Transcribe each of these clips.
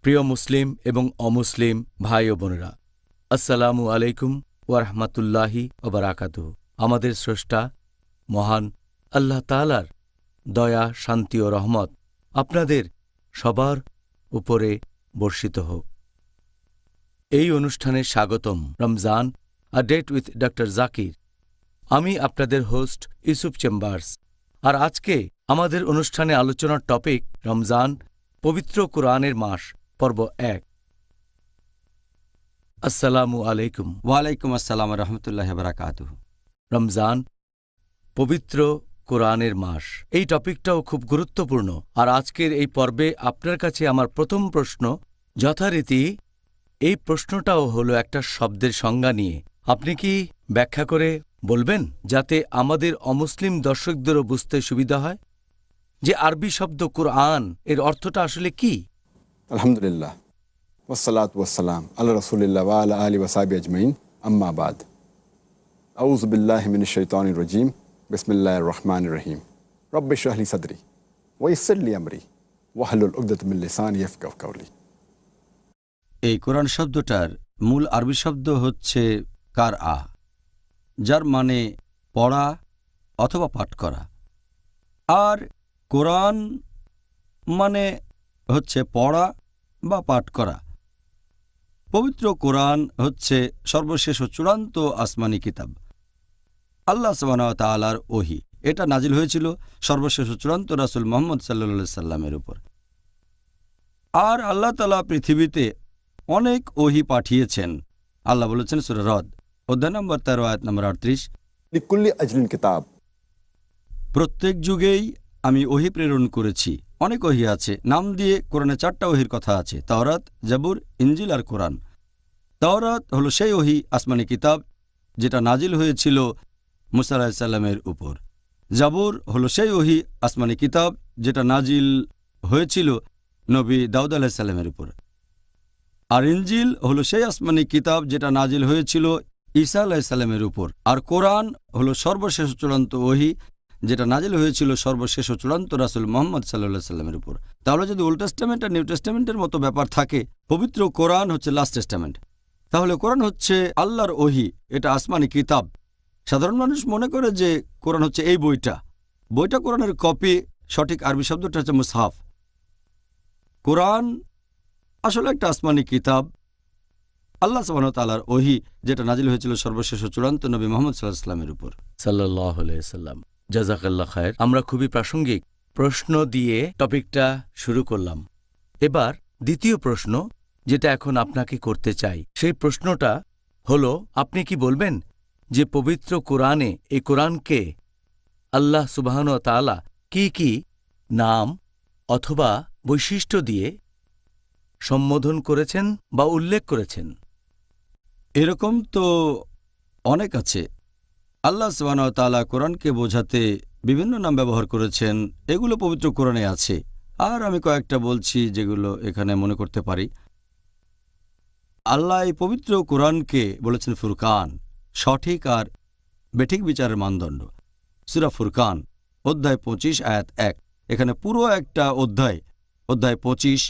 প্রিয় মুসলিম এবং অমুসলিম ভাই ও বোনেরা, আসসালামু আলাইকুম ওয়া রাহমাতুল্লাহি ওয়া বারাকাতুহু। আমাদের স্রষ্টা মহান আল্লাহ তাআলার দয়া, শান্তি ও রহমত আপনাদের সবার উপরে বর্ষিত হোক। এই অনুষ্ঠানে স্বাগতম। Ramzan a date with doctor Zakir. আমি আপনাদের হোস্ট ইউসুফ চেম্বার্স। আর আজকে আমাদের অনুষ্ঠানে আলোচনার টপিক রমজান, পবিত্র কোরআনের মাস, পর্ব ১। আসসালামু আলাইকুম। ওয়ালাইকুম আসসালাম রহমতুল্লাহ বারাকাতুহু। রমজান, পবিত্র কোরআনের মাস, এই টপিকটাও খুব গুরুত্বপূর্ণ। আর আজকের এই পর্বে আপনার কাছে আমার প্রথম প্রশ্ন, যথারীতি এই প্রশ্নটাও হলো একটা শব্দের সংজ্ঞা নিয়ে। আপনি কি ব্যাখ্যা করে বলবেন, যাতে আমাদের অমুসলিম দর্শকদেরও বুঝতে সুবিধা হয় যে আরবি শব্দ কোরআন এর অর্থটা আসলে কি? আলহামদুলিল্লাহ, ওয়াসসালাতু ওয়াসসালাম আলা রাসূলিল্লাহ ওয়া আলা আলিহি ওয়া সাহবিহি আজমাইন, আম্মা বাদ। আউযু বিল্লাহি মিনাশ শাইতানির রাজীম, বিসমিল্লাহির রহমানির রহিম। রব্বি ইশরাহ লি সাদরি ওয়া ইয়াসসির লি আমরি ওয়াহলুল উকদাতাম মিন লিসানি ইয়াফকাহু কাওলি। এই কোরআন শব্দটার মূল আরবি শব্দ হচ্ছে কারআ, যার মানে পড়া অথবা পাঠ করা। আর কোরআন মানে হচ্ছে পড়া বা পাঠ করা। পবিত্র কোরআন হচ্ছে সর্বশেষ ও চূড়ান্ত আসমানি কিতাব, আল্লাহ সুবহানাহু ওয়া তাআলার ওহী। এটা নাজিল হয়েছিল সর্বশেষ ও চূড়ান্ত রাসূল মুহাম্মদ সাল্লাল্লাহু আলাইহি সাল্লামের উপর। আর আল্লাহ তাআলা পৃথিবীতে অনেক ওহী পাঠিয়েছেন। আল্লাহ বলেছেন সূরা রদ অধ্যায় নম্বর 13 আয়াত নম্বর 38, লিকুল্লি আজলিন কিতাব। প্রত্যেক যুগেই আমি ওহী প্রেরণ করেছি। অনেক ওহী আছে, নাম দিয়ে কোরআনে 4টা ওহীর কথা আছে: তাওরাত, জাবুর, ইনজিল আর কোরআন। তাওরাত হলো সেই ওহী, আসমানি কিতাব, যেটা নাজিল হয়েছিল মুসা আলাইহিস সালামের উপর। জাবুর হলো সেই ওহী, আসমানি কিতাব, যেটা নাজিল হয়েছিল নবী দাউদ আলাইহিস সালামের উপর। আর ইনজিল হলো সেই আসমানি কিতাব, যেটা নাজিল হয়েছিল ঈসা আলাইহিস সালামের উপর। আর কোরআন হলো সর্বশেষ চূড়ান্ত ওহী, যেটা নাজিল হয়েছিল সর্বশেষ ও চূড়ান্ত রাসূল মুহাম্মদ সাল্লাল্লাহু আলাইহি সাল্লামের উপর। তাহলে যদি ওল্ড টেস্টামেন্ট আর নিউ টেস্টামেন্টের মতো ব্যাপার থাকে, পবিত্র কোরআন হচ্ছে লাস্ট টেস্টামেন্ট। তাহলে কোরআন হচ্ছে আল্লাহর ওহী, এটা আসমানি কিতাব। সাধারণ মানুষ মনে করে যে কোরআন হচ্ছে এই বইটা কোরআনের কপি। সঠিক আরবি শব্দটা হচ্ছে মুসহাফ। কোরআন আসলে একটা আসমানি কিতাব, আল্লাহ সুবহানাহু ওয়া তাআলার ওহী, যেটা নাজিল হয়েছিল সর্বশেষ ও চূড়ান্ত নবী মুহাম্মদ সাল্লাল্লাহু আলাইহি সাল্লামের উপর। সাল্লাল্লাহু আলাইহি সাল্লাম। জাযাকাল্লাহ খায়ের। আমরা খুবই প্রাসঙ্গিক প্রশ্ন দিয়ে টপিকটা শুরু করলাম। এবার দ্বিতীয় প্রশ্ন, যেটা এখন আপনাকে করতে চাই, সেই প্রশ্নটা হলো, আপনি কি বলবেন যে পবিত্র কোরআনে, এই কোরআনকে আল্লাহ সুবহানাহু ওয়া তাআলা কি কি নাম অথবা বৈশিষ্ট্য দিয়ে সম্বোধন করেছেন বা উল্লেখ করেছেন? এরকম তো অনেক আছে। আল্লাহ সুবহানাহু ওয়া তাআলা কোরআনকে বোঝাতে বিভিন্ন নাম ব্যবহার করেছেন, এগুলো পবিত্র কোরআনে আছে। আর আমি কয়েকটা বলছি যেগুলো এখানে মনে করতে পারি। আল্লাহ এই পবিত্র কোরআনকে বলেছেন ফুরকান, সঠিক আর বেঠিক বিচারের মানদণ্ড। সূরা ফুরকান অধ্যায় 25 আয়াত 1। এখানে পুরো একটা অধ্যায় 25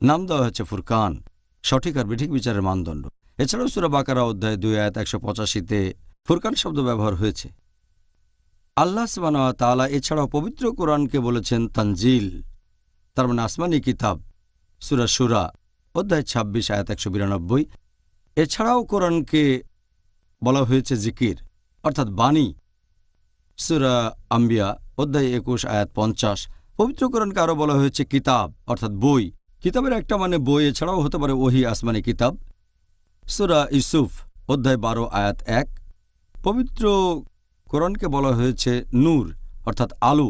নাম দেওয়া হয়েছে ফুরকান, সঠিক আর বেঠিক বিচারের মানদণ্ড। এছাড়াও সূরা বাকারা অধ্যায় 2 আয়াত 185-তে ফুরকান শব্দ ব্যবহার হয়েছে। আল্লাহ সুবহানাহু ওয়া তাআলা এছাড়াও পবিত্র কোরআনকে বলেছেন তানজিল, তার মানে আসমানি কিতাব। সূরা শুরা অধ্যায় 26 আয়াত 192। এছাড়াও কোরআনকে বলা হয়েছে জিকির, অর্থাৎ বাণী। সূরা আম্বিয়া অধ্যায় 21 আয়াত 50। পবিত্র কোরআনকে আরও বলা হয়েছে কিতাব, অর্থাৎ বই। কিতাবের একটা মানে বই, এছাড়াও হতে পারে ওহী, আসমানি কিতাব। সূরা ইউসুফ অধ্যায় 12 আয়াত 1। পবিত্র কোরআনকে বলা হয়েছে নূর, অর্থাৎ আলো,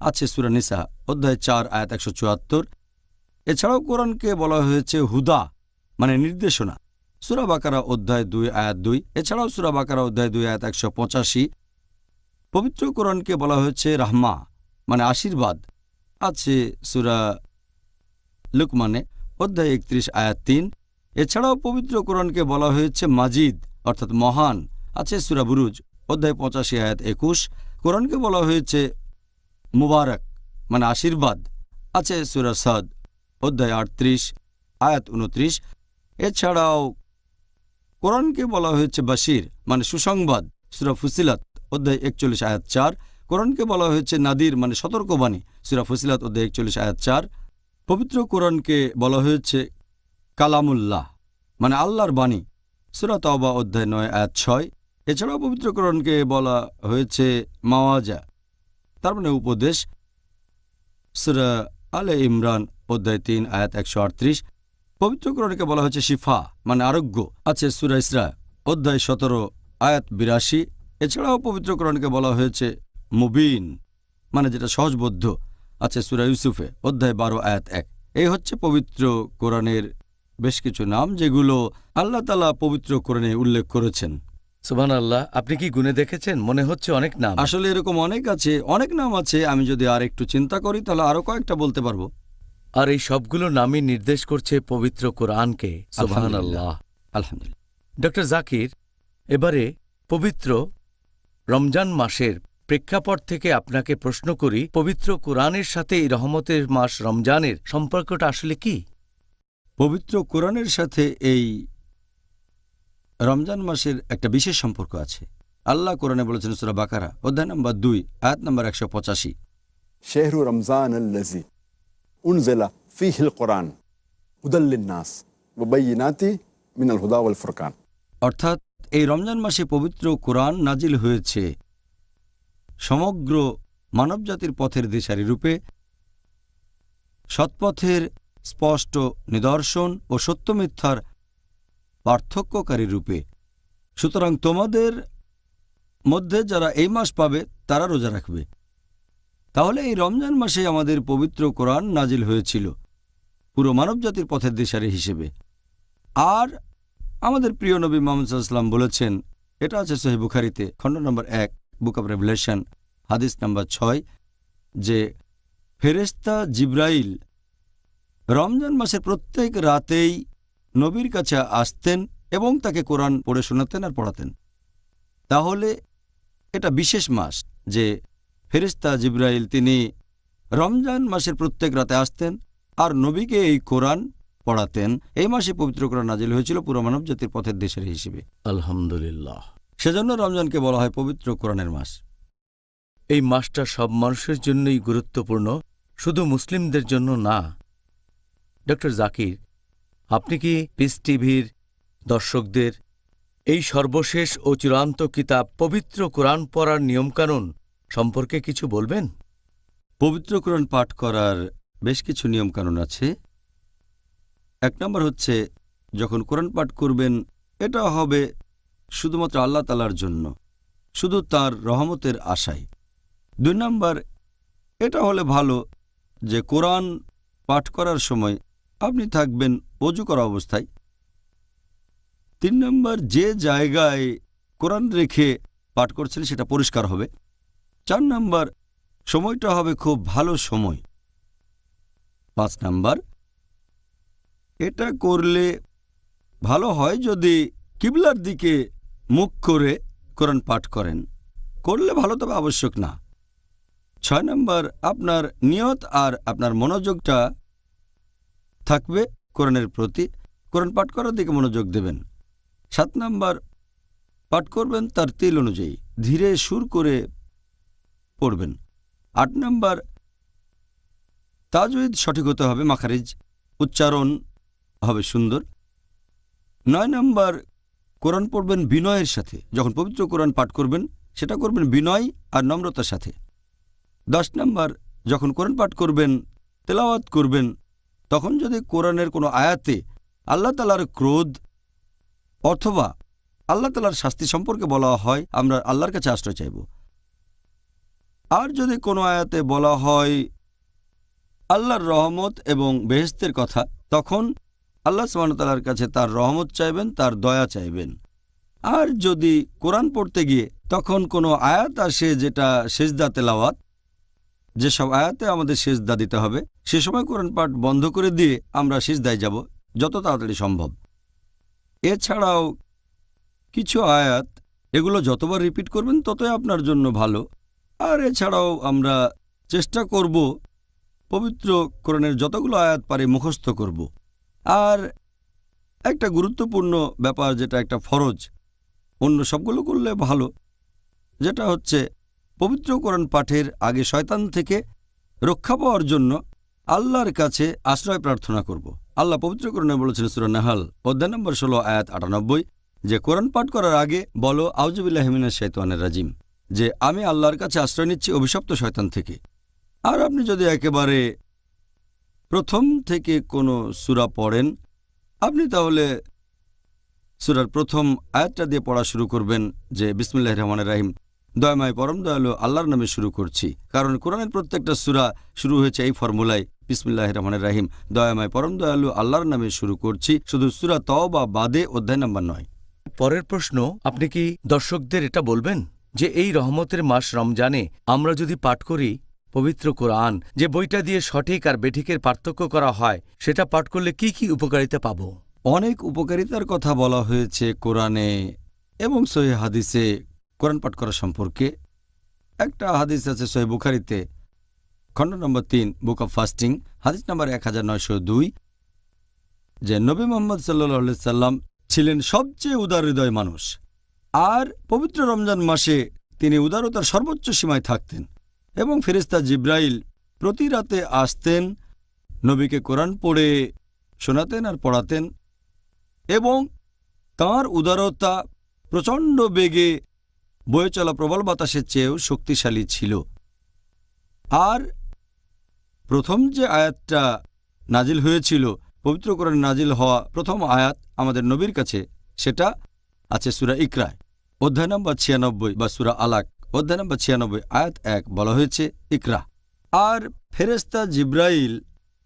আছে সূরা নিসা অধ্যায় 4 আয়াত 174। এছাড়াও কোরআনকে বলা হয়েছে হুদা, মানে নির্দেশনা, সূরা বাকারা অধ্যায় 2 আয়াত 2। এছাড়াও সূরা বাকারা অধ্যায় 2 আয়াত 185। পবিত্র কোরআনকে বলা হয়েছে রাহমা, মানে আশীর্বাদ, আছে সূরা লুকমানে অধ্যায় 31 আয়াত 3। এছাড়াও পবিত্র কোরআনকে বলা হয়েছে মাজিদ, অর্থাৎ মহান, আছে সূরা বুরুজ অধ্যায় 85 আয়াত 21। কোরআনকে বলা হয়েছে মুবারক, মানে আশীর্বাদ, আছে সূরা সাদ অধ্যায় ৩৮ আয়াত ২৯। এছাড়াও কোরআনকে বলা হয়েছে বাশির মানে সুসংবাদ, সূরা ফুসিলাত অধ্যায় ৪১ আয়াত ৪। কোরআনকে বলা হয়েছে নাদির মানে সতর্কবাণী, সূরা ফুসিলাত অধ্যায় ৪১ আয়াত ৪। পবিত্র কোরআনকে বলা হয়েছে কালামুল্লাহ মানে আল্লাহর বাণী, সূরা তাওবা অধ্যায় ৯ আয়াত ৬। এছাড়াও পবিত্র কোরআনকে বলা হয়েছে মাওয়াজা তার মানে উপদেশ, সূরা আলে ইমরান অধ্যায় ৩ আয়াত ১৩৮। পবিত্র কোরআনকে বলা হয়েছে শিফা মানে আরোগ্য, আছে সূরা ইসরা অধ্যায় ১৭ আয়াত ৮২। এছাড়াও পবিত্র কোরআনকে বলা হয়েছে মুবিন মানে যেটা সহজবোধ্য, আছে সূরা ইউসুফে অধ্যায় ১২ আয়াত ১। এই হচ্ছে পবিত্র কোরআনের বেশ কিছু নাম যেগুলো আল্লাহ তাআলা পবিত্র কোরআনে উল্লেখ করেছেন। সুবহানাল্লাহ, আপনি কি গুণে দেখেছেন? মনে হচ্ছে অনেক নাম। আসলে এরকম অনেক নাম আছে। আমি যদি আর একটু চিন্তা করি তাহলে আরো কয়েকটা বলতে পারবো। আর এই সবগুলো নামই নির্দেশ করছে পবিত্র কোরআনকে। সুবহানাল্লাহ, আলহামদুলিল্লাহ। ডক্টর জাকির, এবারে পবিত্র রমজান মাসের প্রেক্ষাপট থেকে আপনাকে প্রশ্ন করি, পবিত্র কোরআনের সাথে এই রহমতের মাস রমজানের সম্পর্কটা আসলে কি? পবিত্র কোরআনের সাথে এই রমজান মাসের একটা বিশেষ সম্পর্ক আছে। আল্লাহ কোরআনে বলেছেন সূরা বাকারা অধ্যায় নম্বর ২ আয়াত নম্বর ১৮৫। শাহরু রমজান আল্লাযী উনজিলা ফীহিল কুরআন হুদাল লিন-নাস ওয়া বায়িনাতি মিনাল হুদা ওয়াল ফুরকান। অর্থাৎ এই রমজান মাসে পবিত্র কোরআন নাজিল হয়েছে সমগ্র মানবজাতির পথের দিশারি রূপে, সৎপথের স্পষ্ট নিদর্শন ও সত্য মিথ্যার পার্থক্যকারী রূপে। সুতরাং তোমাদের মধ্যে যারা এই মাস পাবে তারা রোজা রাখবে। তাহলে এই রমজান মাসে আমাদের পবিত্র কোরআন নাজিল হয়েছিল পুরো মানবজাতির পথের দিশারি হিসেবে। আর আমাদের প্রিয় নবী মুহাম্মদ সাল্লাল্লাহু আলাইহি ওয়াসাল্লাম বলেছেন, এটা আছে সহিহ বুখারীতে খণ্ড নম্বর ১ বুক অব রেভেলেশন হাদিস নম্বর ৬, যে ফেরেশতা জিবরাইল রমজান মাসের প্রত্যেক রাতেই নবীর কাছে আসতেন এবং তাকে কোরআন পড়ে শোনাতেন আর পড়াতেন। তাহলে এটা বিশেষ মাস যে ফেরেশতা জিবরাইল তিনি রমজান মাসের প্রত্যেক রাতে আসতেন আর নবীকে এই কোরআন পড়াতেন। এই মাসে পবিত্র কোরআন নাজিল হয়েছিল পুরো মানব জাতির পথের দিশারি হিসেবে। আলহামদুলিল্লাহ। সেজন্য রমজানকে বলা হয় পবিত্র কোরআনের মাস। এই মাসটা সব মানুষের জন্যই গুরুত্বপূর্ণ, শুধু মুসলিমদের জন্য না। ডক্টর জাকির, আপনি কি পিস টিভির দর্শকদের এই সর্বশেষ ও চূড়ান্ত কিতাব পবিত্র কোরআন পড়ার নিয়মকানুন সম্পর্কে কিছু বলবেন? পবিত্র কোরআন পাঠ করার বেশ কিছু নিয়মকানুন আছে। ১ নম্বর হচ্ছে, যখন কোরআন পাঠ করবেন এটা হবে শুধুমাত্র আল্লাহ তাআলার জন্য, শুধু তার রহমতের আশায়। ২ নম্বর, এটা হলে ভালো যে কোরআন পাঠ করার সময় আপনি থাকবেন ওযু করা অবস্থায়। ৩ নম্বর, যে জায়গায় কোরআন রেখে পাঠ করছেন সেটা পরিষ্কার হবে। ৪ নম্বর, সময়টা হবে খুব ভালো সময়। ৫ নম্বর, এটা করলে ভালো হয় যদি কিবলার দিকে মুখ করে কোরআন পাঠ করেন, করলে ভালো তবে আবশ্যক না। ৬ নম্বর, আপনার নিয়ত আর আপনার মনোযোগটা থাকবে কোরআনের প্রতি, কোরআন পাঠ করার দিকে মনোযোগ দেবেন। ৭ নম্বর, পাঠ করবেন তার তিল অনুযায়ী, ধীরে সুর করে পড়বেন। ৮ নম্বর, তাজউইদ সঠিক হতে হবে, মাখারিজ উচ্চারণ হবে সুন্দর। ৯ নম্বর, কোরআন পড়বেন বিনয়ের সাথে। যখন পবিত্র কোরআন পাঠ করবেন সেটা করবেন বিনয় আর নম্রতার সাথে। ১০ নম্বর, যখন কোরআন পাঠ করবেন তেলাওয়াত করবেন তখন যদি কোরআনের কোনো আয়াতে আল্লাহ তাআলার ক্রোধ অথবা আল্লাহ তাআলার শাস্তি সম্পর্কে বলা হয়, আমরা আল্লাহর কাছে আশ্রয় চাইব। আর যদি কোনো আয়াতে বলা হয় আল্লাহর রহমত এবং বেহেশতের কথা, তখন আল্লাহ সুবহানাহু ওয়া তাআলার কাছে তার রহমত চাইবেন, তার দয়া চাইবেন। আর যদি কোরআন পড়তে গিয়ে তখন কোনো আয়াত আসে যেটা সেজদা তেলাওয়াত, যেসব আয়াতে আমাদের সেজদা দিতে হবে, সে সময় কোরআন পাঠ বন্ধ করে দিয়ে আমরা সিজদায় যাব যত তাড়াতাড়ি সম্ভব। এছাড়াও কিছু আয়াত, এগুলো যতবার রিপিট করবেন ততই আপনার জন্য ভালো। আর এছাড়াও আমরা চেষ্টা করব পবিত্র কোরআনের যতগুলো আয়াত পারি মুখস্থ করব। আর একটা গুরুত্বপূর্ণ ব্যাপার, যেটা একটা ফরজ, অন্য সবগুলো করলে ভালো, যেটা হচ্ছে পবিত্র কোরআন পাঠের আগে শয়তান থেকে রক্ষা পাওয়ার জন্য আল্লাহর কাছে আশ্রয় প্রার্থনা করব। আল্লাহ পবিত্র কোরআনে বলেছেন সূরা নাহল অধ্যায় নম্বর 16 আয়াত 98 যে কোরআন পাঠ করার আগে বলো আউযুবিল্লাহি মিনাশ শাইতানির রাজিম, যে আমি আল্লাহর কাছে আশ্রয় নিচ্ছি অভিশপ্ত শয়তান থেকে। আর আপনি যদি একেবারে প্রথম থেকে কোনো সূরা পড়েন, আপনি তাহলে সূরার প্রথম আয়াতটা দিয়ে পড়া শুরু করবেন যে বিসমিল্লাহির রহমানির রহিম, দয়াময় পরম দয়ালু আল্লাহর নামে শুরু করছি। কারণ কোরআনের প্রত্যেকটা সূরা শুরু হয়েছে এই ফর্মুলায়, বিসমিল্লাহির রহমানির রহিম, দয়াময় পরম দয়ালু আল্লাহর নামে শুরু করছি, শুধু সূরা তওবা বাদে অধ্যায় নম্বর 9। পরের প্রশ্ন, আপনি কি দর্শকদের এটা বলবেন যে এই রহমতের মাস রমজানে আমরা যদি পাঠ করি পবিত্র কোরআন, যে বইটা দিয়ে সঠিক আর বেঠিকের পার্থক্য করা হয়, সেটা পাঠ করলে কি কি উপকারিতা পাব? অনেক উপকারিতার কথা বলা হয়েছে কোরআনে এবং সহিহ হাদিসে কোরআন পাঠ করা সম্পর্কে। একটা হাদিস আছে সহিহ বুখারীতে, খণ্ড নম্বর 3, বুক অব ফাস্টিং, হাদিস নম্বর 1902, যে নবী মুহাম্মদ সাল্লাল্লাহু আলাইহি সাল্লাম ছিলেন সবচেয়ে উদার হৃদয় মানুষ, আর পবিত্র রমজান মাসে তিনি উদারতার সর্বোচ্চ সীমায় থাকতেন এবং ফেরেশতা জিব্রাইল প্রতি রাতে আসতেন, নবীকে কোরআন পড়ে শোনাতেন আর পড়াতেন, এবং তাঁর উদারতা প্রচণ্ড বেগে বয়ে চলা প্রবল বাতাসের চেয়েও শক্তিশালী ছিল। আর প্রথম যে আয়াতটা নাজিল হয়েছিল, পবিত্র কোরআন নাজিল হওয়া প্রথম আয়াত আমাদের নবীর কাছে, সেটা আছে সূরা ইকরায় অধ্যায় নম্বর 96 বা সূরা আলাক অধ্যায় নম্বর 96 আয়াত 1, বলা হয়েছে ইকরা। আর ফেরেশতা জিব্রাইল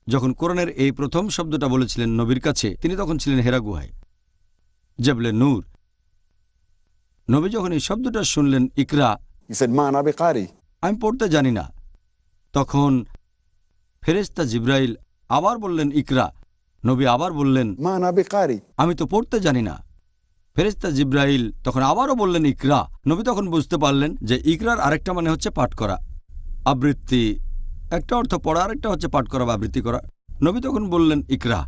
যখন কোরআনের এই প্রথম শব্দটা বলেছিলেন নবীর কাছে, তিনি তখন ছিলেন হেরা গুহায়, জবলে নূর। নবী যখন এই শব্দটা শুনলেন ইকরা, He said, Ma ana biqari. আমি পড়তে জানি না, তখন ফেরেশতা জিব্রাইল আবার বললেন ইকরা, নবী আবার বললেন Ma ana biqari. আমি তো পড়তে জানি না। ফেরেশতা জিব্রাইল তখন আবারও বললেন ইকরা। নবী তখন বুঝতে পারলেন যে ইকরার আরেকটা মানে হচ্ছে পাঠ করা, আবৃত্তি। একটা অর্থ পড়া, আরেকটা হচ্ছে পাঠ করা বা আবৃত্তি করা। নবী তখন বললেন ইকরা।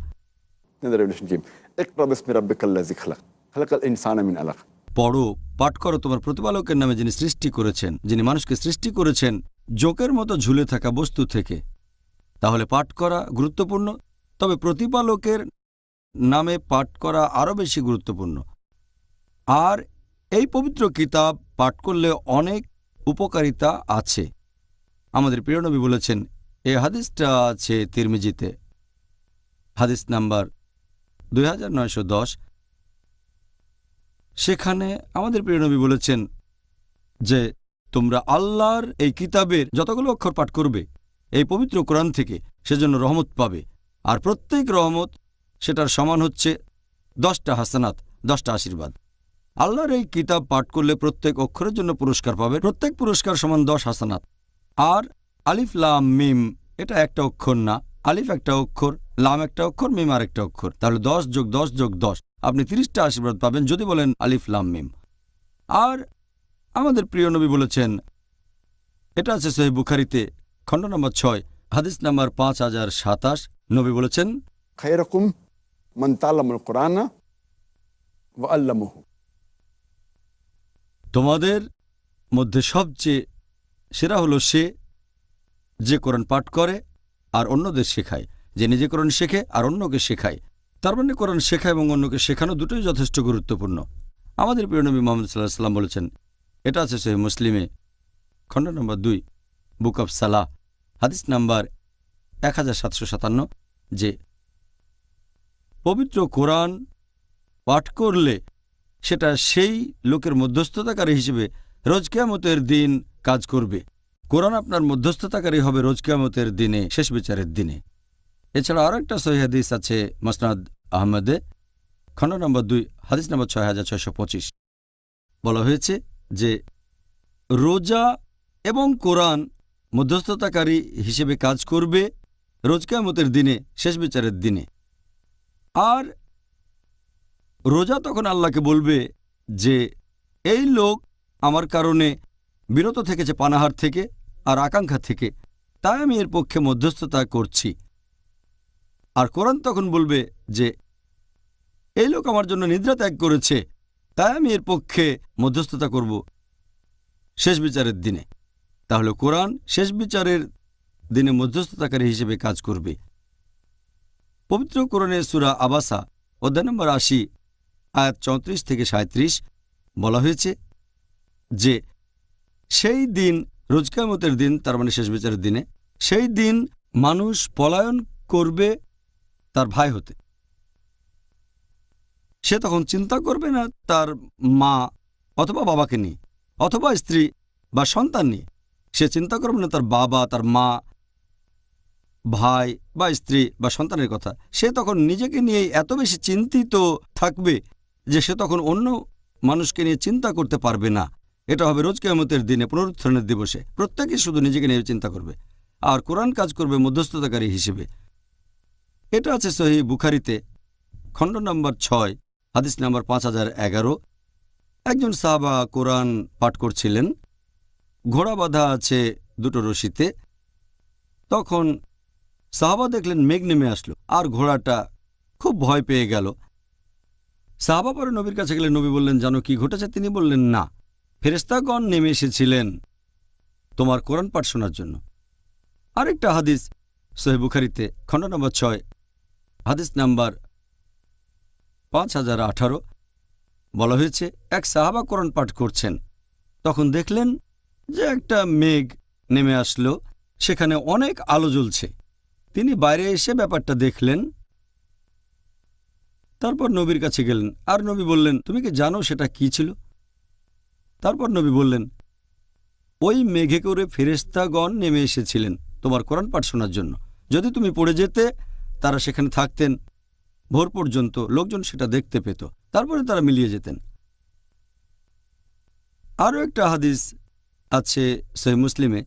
In the Revelation game, Iqra bismi rabbikal ladzi khalaq. Khalaqal insana min alaq. পড়ো, পাঠ করো তোমার প্রতিপালকের নামে, যিনি সৃষ্টি করেছেন, যিনি মানুষকে সৃষ্টি করেছেন জোকের মতো ঝুলে থাকা বস্তু থেকে। তাহলে পাঠ করা গুরুত্বপূর্ণ, তবে প্রতিপালকের নামে পাঠ করা আরও বেশি গুরুত্বপূর্ণ। আর এই পবিত্র কিতাব পাঠ করলে অনেক উপকারিতা আছে। আমাদের প্রিয় নবী বলেছেন, এই হাদিসটা আছে তিরমিজিতে, হাদিস নাম্বার 2910। সেখানে আমাদের প্রিয় নবী বলেছেন যে তোমরা আল্লাহর এই কিতাবের যতগুলো অক্ষর পাঠ করবে এই পবিত্র কোরআন থেকে, সেজন্য রহমত পাবে। আর প্রত্যেক রহমত সেটার সমান হচ্ছে 10টা হাসানাত, 10টা আশীর্বাদ। আল্লাহর এই কিতাব পাঠ করলে প্রত্যেক অক্ষরের জন্য পুরস্কার পাবে, প্রত্যেক পুরস্কার সমান 10 হাসানাত। আর আলিফ লাম মিম, এটা একটা অক্ষর না, আলিফ একটা অক্ষর, লাম একটা অক্ষর, মিম আর একটা অক্ষর, তাহলে 10 যোগ 10 যোগ 10, আপনি 30টা আশীর্বাদ পাবেন যদি বলেন আলিফ লাম মিম। আর আমাদের প্রিয় নবী বলেছেন, এটা আছে সহিহ বুখারীতে, খণ্ড নম্বর 6, হাদিস নাম্বার 5027। নবী বলেছেন, Khayrakum man ta'allamul Qur'ana wa 'allamahu. তোমাদের মধ্যে সবচেয়ে সেরা হলো সে যে কোরআন পাঠ করে আর অন্যদের শেখায়, যে নিজে কোরআন শেখে আর অন্যকে শেখায়। তার মানে কোরআন শেখা এবং অন্যকে শেখানো দুটোই যথেষ্ট গুরুত্বপূর্ণ। আমাদের প্রিয় নবী মুহাম্মদ সাল্লাল্লাহু আলাইহি ওয়াসাল্লাম বলেছেন, এটা আছে সহিহ মুসলিমে, খণ্ড নম্বর 2, বুক অব সালাহ, হাদিস নাম্বার 1757, যে পবিত্র কোরআন পাঠ করলে সেটা সেই লোকের মধ্যস্থতাকারী হিসেবে রোজ কিয়ামতের দিন কাজ করবে। কোরআন আপনার মধ্যস্থতাকারী হবে রোজ কিয়ামতের দিনে, শেষ বিচারের দিনে। এছাড়া আরও একটা সহিহ হাদিস আছে মুসনাদ আহমদে, খণ্ড নম্বর 2, হাদিস নম্বর 6625। বলা হয়েছে যে রোজা এবং কোরআন মধ্যস্থতাকারী হিসেবে কাজ করবে রোজ কিয়ামতের দিনে, শেষ বিচারের দিনে। আর রোজা তখন আল্লাহকে বলবে যে এই লোক আমার কারণে বিরত থেকেছে পানাহার থেকে আর আকাঙ্ক্ষা থেকে, তাই আমি এর পক্ষে মধ্যস্থতা করছি। আর কোরআন তখন বলবে যে এই লোক আমার জন্য নিদ্রা ত্যাগ করেছে, তাই আমি এর পক্ষে মধ্যস্থতা করব শেষ বিচারের দিনে। তাহলে কোরআন শেষ বিচারের দিনে মধ্যস্থতাকারী হিসেবে কাজ করবে। পবিত্র কোরআনে সূরা আবাসা অধ্যায় নম্বর ৮০ আয়াত ৩৪ থেকে ৩৭ বলা হয়েছে যে সেই দিন, রোজ কিয়ামতের দিন, তার মানে শেষ বিচারের দিনে, সেই দিন মানুষ পলায়ন করবে তার ভাই হতে। সে তখন চিন্তা করবে না তার মা অথবা বাবাকে নিয়ে, অথবা স্ত্রী বা সন্তান নিয়ে। সে চিন্তা করবে না তার বাবা, তার মা, ভাই বা স্ত্রী বা সন্তানের কথা। সে তখন নিজেকে নিয়ে এত বেশি চিন্তিত থাকবে যে সে তখন অন্য মানুষকে নিয়ে চিন্তা করতে পারবে না। এটা হবে রোজ কিয়ামতের দিনে, পুনরুত্থানের দিবসে। প্রত্যেকে শুধু নিজেকে নিয়ে চিন্তা করবে, আর কোরআন কাজ করবে মধ্যস্থতাকারী হিসেবে। এটা আছে সহিহ বুখারীতে খণ্ড নম্বর 6 হাদিস নম্বর 5011। একজন সাহাবা কোরআন পাঠ করছিলেন, ঘোড়া বাঁধা আছে দুটো রশিতে। তখন সাহাবা দেখলেন মেঘ নেমে আসলো আর ঘোড়াটা খুব ভয় পেয়ে গেল। সাহাবা পরে নবীর কাছে গেলে নবী বললেন, জানো কি ঘটেছে? তিনি বললেন, না, ফেরেশতাগণ নেমে এসেছিলেন তোমার কোরআন পাঠ শোনার জন্য। আরেকটা হাদিস সহিহ বুখারীতে খণ্ড নম্বর 6 হাদিস নাম্বার 5018 বলা হয়েছে, এক সাহাবা কোরআন পাঠ করছেন, তখন দেখলেন যে একটা মেঘ নেমে আসলো, সেখানে অনেক আলো জ্বলছে। তিনি বাইরে এসে ব্যাপারটা দেখলেন, তারপর নবীর কাছে গেলেন, আর নবী বললেন, তুমি কি জানো সেটা কি ছিল? তারপর নবী বললেন, ওই মেঘে করে ফেরেশতাগণ নেমে এসেছিলেন তোমার কোরআন পাঠ শোনার জন্য। যদি তুমি পড়ে যেতে, তারা সেখানে থাকতেন ভোর পর্যন্ত, লোকজন সেটা দেখতে পেত, তারপরে তারা মিলিয়ে যেতেন। আরও একটা হাদিস আছে সহিহ মুসলিমে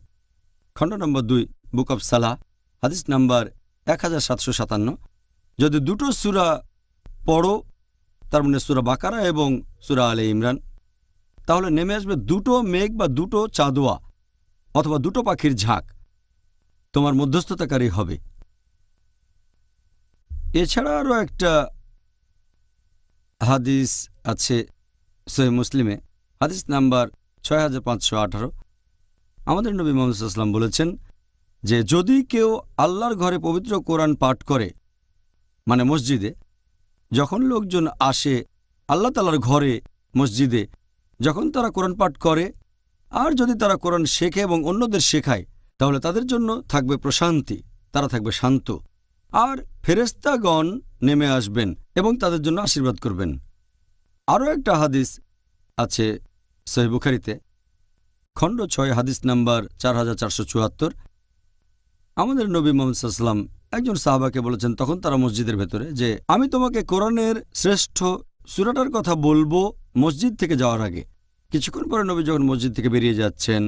খণ্ড নম্বর 2 বুক অব সালাহ হাদিস নাম্বার 1757। যদি দুটো সূরা পড়ো, তার মানে সূরা বাকারা এবং সূরা আলে ইমরান, তাহলে নেমে আসবে দুটো মেঘ বা দুটো চাঁদোয়া অথবা দুটো পাখির ঝাঁক, তোমার মধ্যস্থতাকারী হবে। এছাড়া আরও একটা হাদিস আছে সহিহ মুসলিমে হাদিস নাম্বার 6518। আমাদের নবী মুহাম্মদ সাল্লাল্লাহু আলাইহি ওয়াসাল্লাম বলেছেন যে যদি কেউ আল্লাহর ঘরে পবিত্র কোরআন পাঠ করে, মানে মসজিদে, যখন লোকজন আসে আল্লাহ তাআলার ঘরে মসজিদে, যখন তারা কোরআন পাঠ করে, আর যদি তারা কোরআন শেখে এবং অন্যদের শেখায়, তাহলে তাদের জন্য থাকবে প্রশান্তি, তারা থাকবে শান্ত, আর ফেরেশতাগণ নেমে আসবেন এবং তাদের জন্য আশীর্বাদ করবেন। আরও একটা হাদিস আছে সহিহ বুখারীতে খণ্ড 6 হাদিস নাম্বার 4474। আমাদের নবী মুহাম্মদ সাল্লাল্লাহু আলাইহি ওয়াসাল্লাম একজন সাহাবাকে বলেছেন, তখন তারা মসজিদের ভেতরে, যে আমি তোমাকে কোরআনের শ্রেষ্ঠ সূরাটার কথা বলবো মসজিদ থেকে যাওয়ার আগে। কিছুক্ষণ পরে নবী যখন মসজিদ থেকে বেরিয়ে যাচ্ছেন,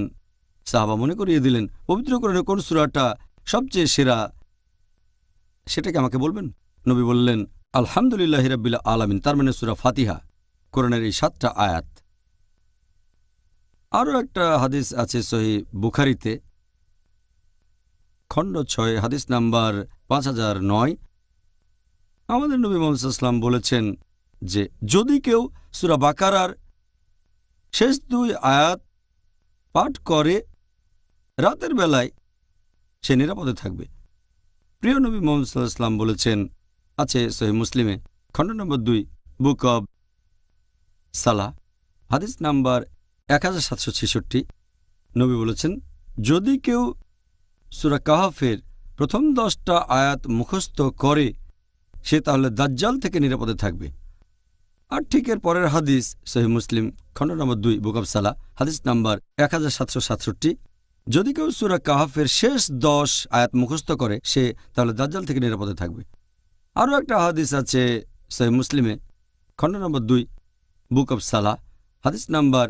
সাহাবা মনে করিয়ে দিলেন, পবিত্র কোরআনের কোন সূরাটা সবচেয়ে সেরা, সেটাকে আমাকে বলবেন। নবী বললেন, আলহামদুলিল্লাহি রাব্বিল আলামিন, তার মানে সূরা ফাতিহা, কোরআনের এই 7টা আয়াত। আরও একটা হাদিস আছে সহিহ বুখারীতে খণ্ড 6 হাদিস নাম্বার 5009। আমাদের নবী মুহাম্মদ সাল্লাল্লাহু আলাইহি ওয়াসাল্লাম বলেছেন যে যদি কেউ সূরা বাকারার শেষ 2 আয়াত পাঠ করে রাতের বেলায়, সে নিরাপদে থাকবে। প্রিয় নবী মুহাম্মদ সাল্লাল্লাহু আলাইহি ওয়াসাল্লাম বলেছেন, আছে সহিহ মুসলিমে খণ্ড নম্বর 2 বুক অব সালাহ হাদিস নাম্বার 1766। নবী বলেছেন, যদি কেউ সূরা কাহফের প্রথম 10টা আয়াত মুখস্থ করে, সে তাহলে দাজ্জাল থেকে নিরাপদে থাকবে। আর ঠিক এর পরের হাদিস সহিহ মুসলিম খণ্ড নম্বর 2 বুক অব সালাহ হাদিস নাম্বার 1767। যদি কেউ সূরা কাহফের শেষ 10 আয়াত মুখস্থ করে, সে তাহলে দাজ্জাল থেকে নিরাপদে থাকবে। আরও একটা হাদিস আছে সহিহ মুসলিমে খণ্ড নম্বর 2 বুক অব সালাহ হাদিস নাম্বার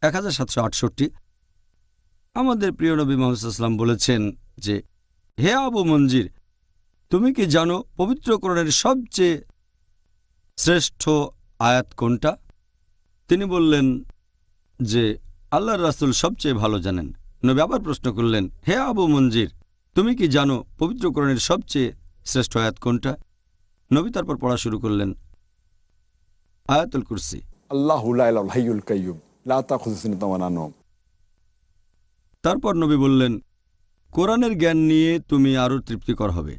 1768। আমাদের প্রিয় নবী মুহাম্মদ সাল্লাল্লাহু আলাইহি ওয়াসাল্লাম বলেছেন যে, হে আবু মনজির, তুমি কি জানো পবিত্র কোরআনের সবচেয়ে শ্রেষ্ঠ আয়াত কোনটা? তিনি বললেন যে আল্লাহর রাসূল সবচেয়ে ভালো জানেন। নবী আবার প্রশ্ন করলেন, হে আবু মঞ্জির, তুমি কি জানো পবিত্র কোরআনের সবচেয়ে শ্রেষ্ঠ আয়াত কোনটা? নবী তারপর পড়া শুরু করলেন আয়াতুল কুরসি। আল্লাহু লা ইলাহা ইল্লাল হাইয়ুল কাইয়্যুম লা তাখুযুহু সিনাতুন ওয়া লা নাওম। তারপর নবী বললেন, কোরআনের জ্ঞান নিয়ে তুমি আরও তৃপ্তিকর হবে।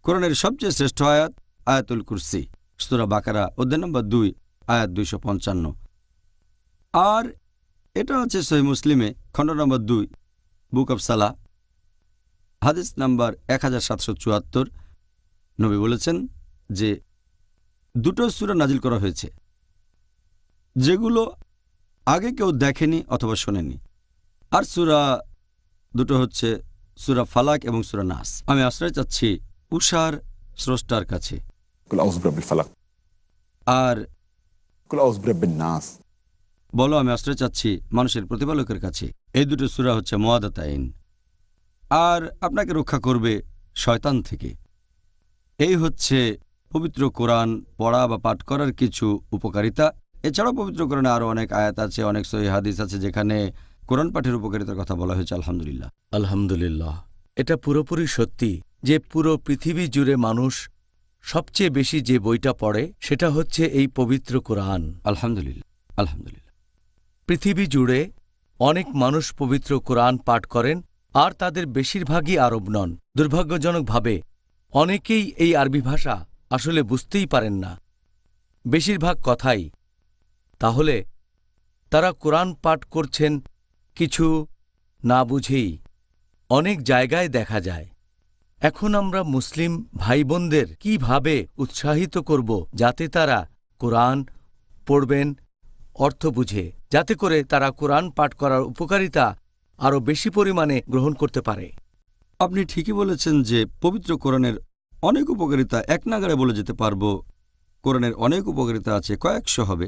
কোরআনের সবচেয়ে শ্রেষ্ঠ আয়াত আয়াতুল কুরসি, সূরা বাকারা অধ্যায় নম্বর 2 আয়াত 255। আর এটা আছে সহিহ মুসলিমে খণ্ড নম্বর 2 বুক অব সালাহ হাদিস নাম্বার 1774। নবী বলেছেন যে দুটো সূরা নাজিল করা হয়েছে যেগুলো আগে কেউ দেখেনি অথবা শোনেনি। আর সূরা দুটো হচ্ছে সূরা ফালাক এবং সূরা নাস। আমি আশ্রয় চাচ্ছি উষার স্রষ্টার কাছে। কুল আউযু বিরাব্বিল ফালাক, আর কুল আউযু বিরাব্বিন নাস। বলো আমি আশ্রয় চাচ্ছি মানুষের প্রতিপালকের কাছে। এই দুটো সূরা হচ্ছে মুআদাতাইন, আর আপনাকে রক্ষা করবে শয়তান থেকে। এই হচ্ছে পবিত্র কোরআন পড়া বা পাঠ করার কিছু উপকারিতা। এছাড়াও পবিত্র কোরআনে আরও অনেক আয়াত আছে, অনেক সহিহ হাদিস আছে যেখানে কোরআন পাঠের উপকারিতার কথা বলা হয়েছে। আলহামদুলিল্লাহ। আলহামদুলিল্লাহ, এটা পুরোপুরি সত্যি যে পুরো পৃথিবী জুড়ে মানুষ সবচেয়ে বেশি যে বইটা পড়ে সেটা হচ্ছে এই পবিত্র কোরআন। আলহামদুলিল্লাহ, আলহামদুলিল্লাহ। পৃথিবী জুড়ে অনেক মানুষ পবিত্র কোরআন পাঠ করেন, আর তাদের বেশিরভাগই আরব নন। দুর্ভাগ্যজনকভাবে অনেকেই এই আরবি ভাষা আসলে বুঝতেই পারেন না বেশিরভাগ কথাই। তাহলে তারা কোরআন পাঠ করছেন কিছু না বুঝেই। অনেক জায়গায় দেখা যায়। এখন আমরা মুসলিম ভাই বোনদের কিভাবে উৎসাহিত করব যাতে তারা কোরআন পড়বেন অর্থ বুঝে, যাতে করে তারা কোরআন পাঠ করার উপকারিতা আরও বেশি পরিমাণে গ্রহণ করতে পারে? আপনি ঠিকই বলেছেন যে পবিত্র কোরআনের অনেক উপকারিতা এক নাগাড়ে বলে যেতে পারবো। কোরআনের অনেক উপকারিতা আছে, কয়েকশো হবে।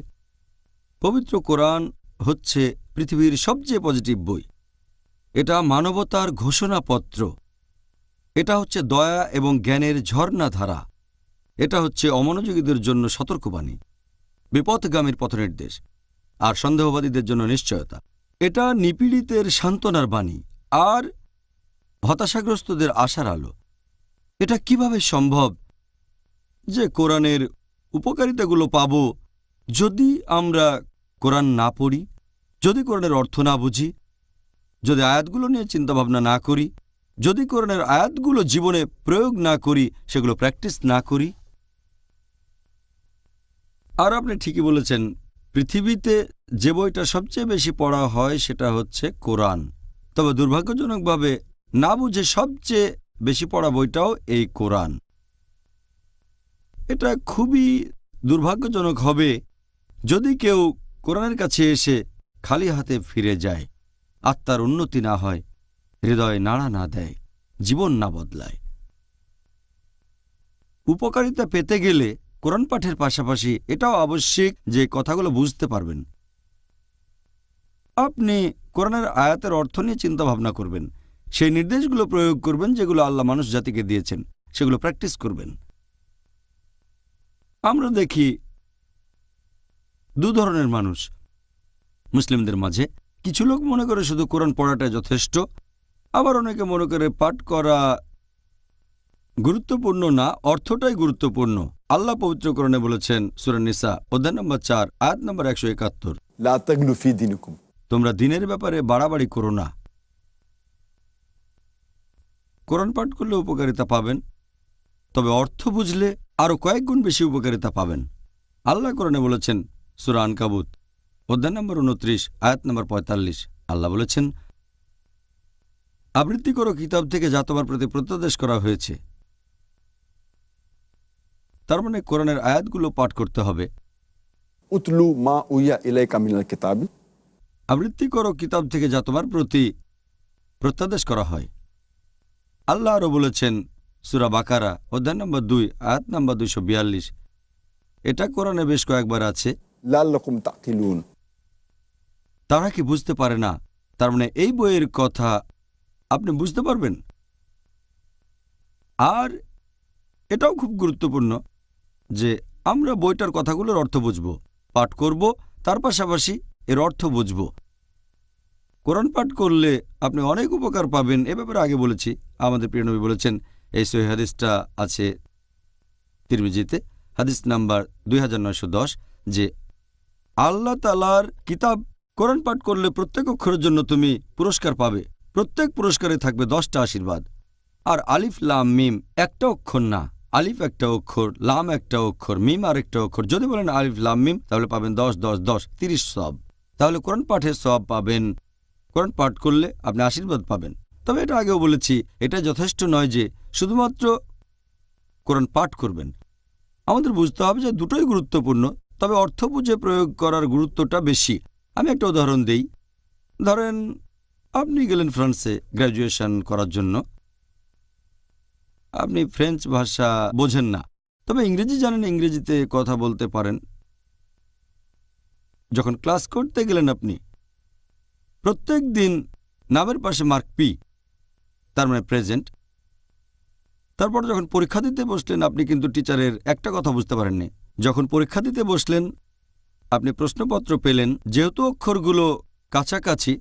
পবিত্র কোরআন হচ্ছে পৃথিবীর সবচেয়ে পজিটিভ বই। এটা মানবতার ঘোষণাপত্র। এটা হচ্ছে দয়া এবং জ্ঞানের ঝর্ণাধারা। এটা হচ্ছে অমনোযোগীদের জন্য সতর্কবাণী, বিপথগামীর পথনির্দেশ, আর সন্দেহবাদীদের জন্য নিশ্চয়তা। এটা নিপীড়িতের সান্ত্বনার বাণী আর হতাশাগ্রস্তদের আশার আলো। এটা কিভাবে সম্ভব যে কোরআনের উপকারিতাগুলো পাব যদি আমরা কোরআন না পড়ি, যদি কোরআনের অর্থ না বুঝি, যদি আয়াতগুলো নিয়ে চিন্তাভাবনা না করি, যদি কোরআনের আয়াতগুলো জীবনে প্রয়োগ না করি, সেগুলো প্র্যাকটিস না করি? আর আপনি ঠিকই বলেছেন, পৃথিবীতে যে বইটা সবচেয়ে বেশি পড়া হয় সেটা হচ্ছে কোরআন। তবে দুর্ভাগ্যজনকভাবে না বুঝে সবচেয়ে বেশি পড়া বইটাও এই কোরআন। এটা খুবই দুর্ভাগ্যজনক হবে যদি কেউ কোরআনের কাছে এসে খালি হাতে ফিরে যায়, আত্মার উন্নতি না হয়, হৃদয় নাড়া না দেয়, জীবন না বদলায়। উপকারিতা পেতে গেলে কোরআন পাঠের পাশাপাশি এটাও আবশ্যিক যে কথাগুলো বুঝতে পারবেন। আপনি কোরআনের আয়াতের অর্থ নিয়ে চিন্তাভাবনা করবেন, সেই নির্দেশগুলো প্রয়োগ করবেন যেগুলো আল্লাহ মানুষ জাতিকে দিয়েছেন, সেগুলো প্র্যাকটিস করবেন। আমরা দেখি দু ধরনের মানুষ মুসলিমদের মাঝে। কিছু লোক মনে করে শুধু কোরআন পড়াটাই যথেষ্ট, আবার অনেকে মনে করে পাঠ করা গুরুত্বপূর্ণ না, অর্থটাই গুরুত্বপূর্ণ। আল্লাহ পবিত্র কোরআনে বলেছেন সূরা নিসা অধ্যায় নম্বর 4 আয়াত নম্বর 171, লা তাগলু ফি দীনিকুম। তোমরা দিনের ব্যাপারে বাড়াবাড়ি করো না। কোরআন পাঠ করলে উপকারিতা পাবেন, তবে অর্থ বুঝলে আরও কয়েক গুণ বেশি উপকারিতা পাবেন। আল্লাহ কোরআনে বলেছেন সূরা আনকাবুত অধ্যায় নম্বর 29 আয়াত নম্বর 45, আল্লাহ বলেছেন, আবৃত্তি করো কিতাব থেকে যা তোমার প্রতি প্রত্যাদেশ করা হয়েছে। তার মানে কোরআনের আয়াতগুলো পাঠ করতে হবে। উতলু মা উইয়া ইলাইকা মিনাল কিতাবি। আবৃত্তি করো কিতাব থেকে যা তোমার প্রতি প্রত্যাদেশ করা হয়। আল্লাহ আরও বলেছেন সূরা বাকারা অধ্যায় নম্বর 2 আয়াত নম্বর 242, এটা কোরআনে বেশ কয়েকবার আছে। লাল্লাকুম তাকিলুন। তারা কি বুঝতে পারে না? তার মানে এই বইয়ের কথা আপনি বুঝতে পারবেন। আর এটাও খুব গুরুত্বপূর্ণ যে আমরা বইটার কথাগুলোর অর্থ বুঝব, পাঠ করব, তার পাশাপাশি এর অর্থ বুঝব। কোরআন পাঠ করলে আপনি অনেক উপকার পাবেন। এ ব্যাপারে আগে বলেছি, আমাদের প্রিয় নবী বলেছেন। এই সহিহ হাদিসটা আছে তিরমিজিতে, হাদিস নাম্বার 2910, যে আল্লাহ তাআলার কিতাব কোরআন পাঠ করলে প্রত্যেক অক্ষরের জন্য তুমি পুরস্কার পাবে। প্রত্যেক পুরস্কারে থাকবে 10টা আশীর্বাদ। আর আলিফ লাম মিম একটা অক্ষর না, আলিফ একটা অক্ষর, লাম একটা অক্ষর, মিম আর একটা অক্ষর। যদি বলেন আলিফ লাম মিম, তাহলে পাবেন 10 10 10 30 সওয়াব। তাহলে কোরআন পাঠের সওয়াব পাবেন। কোরআন পাঠ করলে আপনি আশীর্বাদ পাবেন। তবে এটা আগেও বলেছি, এটা যথেষ্ট নয় যে শুধুমাত্র কোরআন পাঠ করবেন। আমাদের বুঝতে হবে যে দুটোই গুরুত্বপূর্ণ, তবে অর্থ বুঝে প্রয়োগ করার গুরুত্বটা বেশি। আমি একটা উদাহরণ দেই। ধরেন আপনি গেলেন ফ্রান্সে গ্র্যাজুয়েশন করার জন্য। আপনি ফ্রেঞ্চ ভাষা বোঝেন না, তবে ইংরেজি জানেন, ইংরেজিতে কথা বলতে পারেন। যখন ক্লাস করতে গেলেন আপনি প্রত্যেক দিন নামের পাশে মার্ক পি, তার মানে প্রেজেন্ট। তারপর যখন পরীক্ষা দিতে বসলেন আপনি কিন্তু টিচারের একটা কথা বুঝতে পারেননি। যখন পরীক্ষা দিতে বসলেন আপনি প্রশ্নপত্র পেলেন, যেহেতু অক্ষরগুলো কাছাকাছি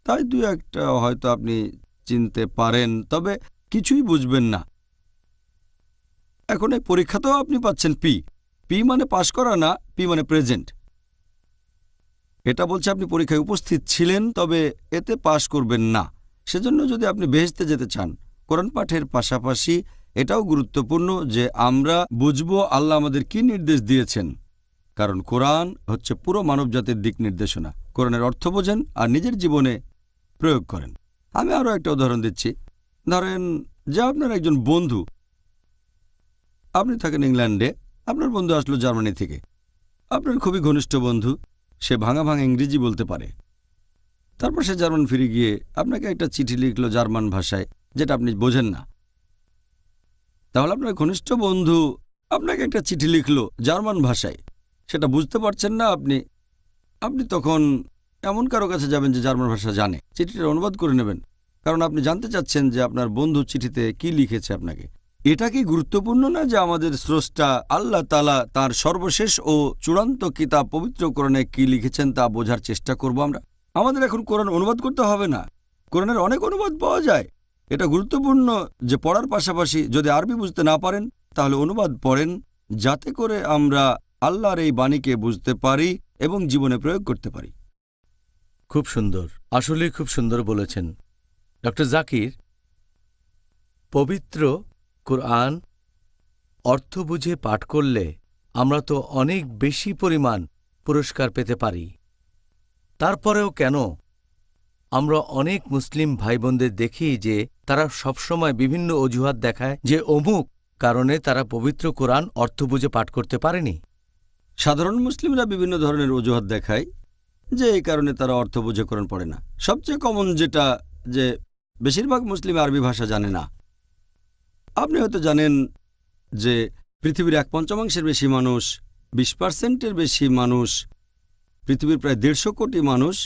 তাই দু একটা হয়তো আপনি চিনতে পারেন, তবে কিছুই বুঝবেন না। এখন এই পরীক্ষাতেও আপনি পাচ্ছেন পি। পি মানে পাশ করা না, পি মানে প্রেজেন্ট। এটা বলছে আপনি পরীক্ষায় উপস্থিত ছিলেন, তবে এতে পাশ করবেন না। সেজন্য যদি আপনি বেহেশতে যেতে চান, কোরআন পাঠের পাশাপাশি এটাও গুরুত্বপূর্ণ যে আমরা বুঝব আল্লাহ আমাদের কি নির্দেশ দিয়েছেন। কারণ কোরআন হচ্ছে পুরো মানবজাতির দিক নির্দেশনা। কোরআনের অর্থ বোঝেন আর নিজের জীবনে প্রয়োগ করেন। আমি আরও একটা উদাহরণ দিচ্ছি। ধরেন যে আপনার একজন বন্ধু, আপনি থাকেন ইংল্যান্ডে, আপনার বন্ধু আসলো জার্মানি থেকে। আপনার খুবই ঘনিষ্ঠ বন্ধু, সে ভাঙা ভাঙা ইংরেজি বলতে পারে। তারপর সে জার্মান ফিরে গিয়ে আপনাকে একটা চিঠি লিখলো জার্মান ভাষায়, যেটা আপনি বোঝেন না। তাহলে আপনার ঘনিষ্ঠ বন্ধু আপনাকে একটা চিঠি লিখলো জার্মান ভাষায়, সেটা বুঝতে পারছেন না আপনি তখন এমন কারো কাছে যাবেন যে জার্মান ভাষা জানে, চিঠিটার অনুবাদ করে নেবেন, কারণ আপনি জানতে চাচ্ছেন যে আপনার বন্ধু চিঠিতে কি লিখেছে আপনাকে। এটা কি গুরুত্বপূর্ণ না যে আমাদের স্রষ্টা আল্লাহ তাআলা তার সর্বশেষ ও চূড়ান্ত কিতাব পবিত্র কোরআনে কি লিখেছেন তা বোঝার চেষ্টা করব আমরা। আমাদের এখন কোরআন অনুবাদ করতে হবে না, কোরআনের অনেক অনুবাদ পাওয়া যায়। এটা গুরুত্বপূর্ণ যে পড়ার পাশাপাশি যদি আরবি বুঝতে না পারেন তাহলে অনুবাদ পড়েন, যাতে করে আমরা আল্লাহর এই বাণীকে বুঝতে পারি এবং জীবনে প্রয়োগ করতে পারি। খুব সুন্দর, আসলেই খুব সুন্দর বলেছেন ডক্টর জাকির। পবিত্র কুরআন অর্থ বুঝে পাঠ করলে আমরা তো অনেক বেশি পরিমাণ পুরস্কার পেতে পারি। তারপরেও কেন আমরা অনেক মুসলিম ভাইবোনদের দেখি যে তারা সবসময় বিভিন্ন অজুহাত দেখায় যে অমুক কারণে তারা পবিত্র কোরআন অর্থ বুঝে পাঠ করতে পারেনি। সাধারণ মুসলিমরা বিভিন্ন ধরনের অজুহাত দেখায় যে এই কারণে তারা অর্থ বুঝে কোরআন পড়ে না। সবচেয়ে কমন যেটা, যে বেশিরভাগ মুসলিম আরবি ভাষা জানে না। আপনি হয়তো জানেন যে পৃথিবীর 1/5 বেশি মানুষ, 20% বেশি মানুষ, পৃথিবীর প্রায় 150 কোটি মানুষ,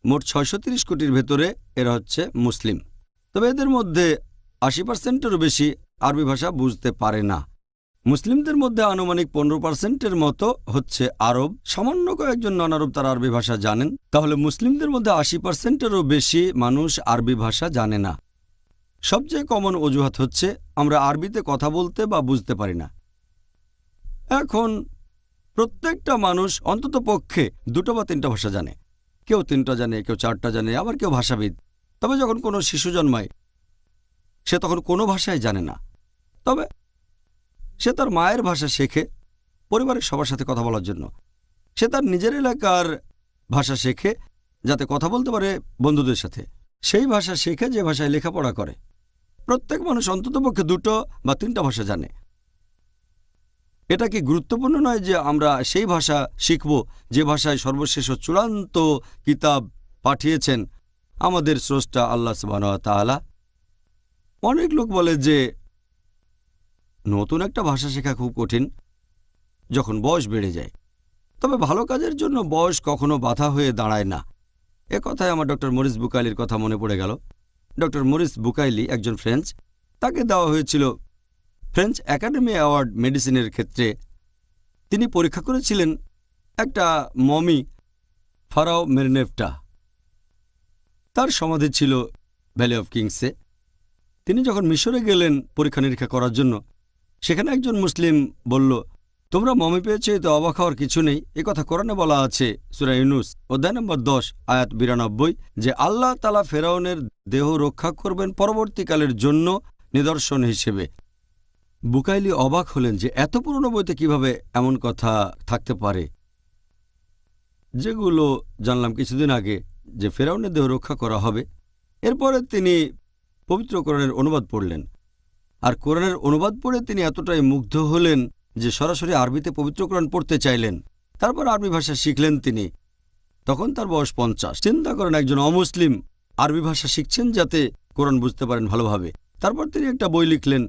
মোট 630 কোটির ভেতরে এরা হচ্ছে মুসলিম। তবে এদের মধ্যে 80%-এরও বেশি আরবি ভাষা বুঝতে পারে না। মুসলিমদের মধ্যে আনুমানিক 15%-এর মতো হচ্ছে আরব, সামান্য কয়েকজন নন আরব তারা আরবি ভাষা জানেন। তাহলে মুসলিমদের মধ্যে 80%-এরও বেশি মানুষ আরবি ভাষা জানে না। সবচেয়ে কমন অজুহাত হচ্ছে আমরা আরবিতে কথা বলতে বা বুঝতে পারি না। এখন প্রত্যেকটা মানুষ অন্তত পক্ষে 2 বা 3টা ভাষা জানে। কেউ 3টা জানে, কেউ 4টা জানে, আবার কেউ ভাষাবিদ। তবে যখন কোনো শিশু জন্মায় সে তখন কোনো ভাষাই জানে না, তবে সে তার মায়ের ভাষা শেখে পরিবারের সবার সাথে কথা বলার জন্য। সে তার নিজের এলাকার ভাষা শেখে যাতে কথা বলতে পারে বন্ধুদের সাথে। সেই ভাষা শেখে যে ভাষায় লেখাপড়া করে। প্রত্যেক মানুষ অন্ততপক্ষে 2 বা 3টা ভাষা জানে। এটা কি গুরুত্বপূর্ণ নয় যে আমরা সেই ভাষা শিখব যে ভাষায় সর্বশেষ ও চূড়ান্ত কিতাব পাঠিয়েছেন আমাদের স্রষ্টা আল্লাহ সুবহানাহু ওয়া তাআলা? অনেক লোক বলে যে নতুন একটা ভাষা শেখা খুব কঠিন যখন বয়স বেড়ে যায়। তবে ভালো কাজের জন্য বয়স কখনো বাধা হয়ে দাঁড়ায় না। এ কথায় আমার ডক্টর মরিস বুকাইলির কথা মনে পড়ে গেল। ডক্টর মরিস বুকাইলি একজন ফ্রেঞ্চ। তাকে দেওয়া হয়েছিল ফ্রেঞ্চ একাডেমি অ্যাওয়ার্ড মেডিসিনের ক্ষেত্রে। তিনি পরীক্ষা করেছিলেন একটা মমি, ফারাও মেরনেফটা। তার সমাধি ছিল ভ্যালি অফ কিংসে। তিনি যখন মিশরে গেলেন পরীক্ষা নিরীক্ষা করার জন্য, সেখানে একজন মুসলিম বলল, তোমরা মমি পেয়েছো, এতে অবাক হওয়ার কিছু নেই। এ কথা কোরআনে বলা আছে সূরা ইউনূস অধ্যায় নম্বর 10 আয়াত 92, যে আল্লাহ তাআলা ফেরাউনের দেহ রক্ষা করবেন পরবর্তীকালের জন্য নিদর্শন হিসেবে। বুকাইলি অবাক হলেন যে এত পুরনো বইতে কিভাবে এমন কথা থাকতে পারে, যেগুলো জানলাম কিছুদিন আগে যে ফেরাউনের দেহ রক্ষা করা হবে। এরপরে তিনি পবিত্র কোরআনের অনুবাদ পড়লেন, আর কোরআনের অনুবাদ পড়ে তিনি এতটাই মুগ্ধ হলেন যে সরাসরি আরবিতে পবিত্র কোরআন পড়তে চাইলেন। তারপর আরবি ভাষা শিখলেন তিনি। তখন তার বয়স 50। চিন্তা করেন, একজন অমুসলিম আরবি ভাষা শিখছেন যাতে কোরআন বুঝতে পারেন ভালোভাবে। তারপর তিনি একটা বই লিখলেন,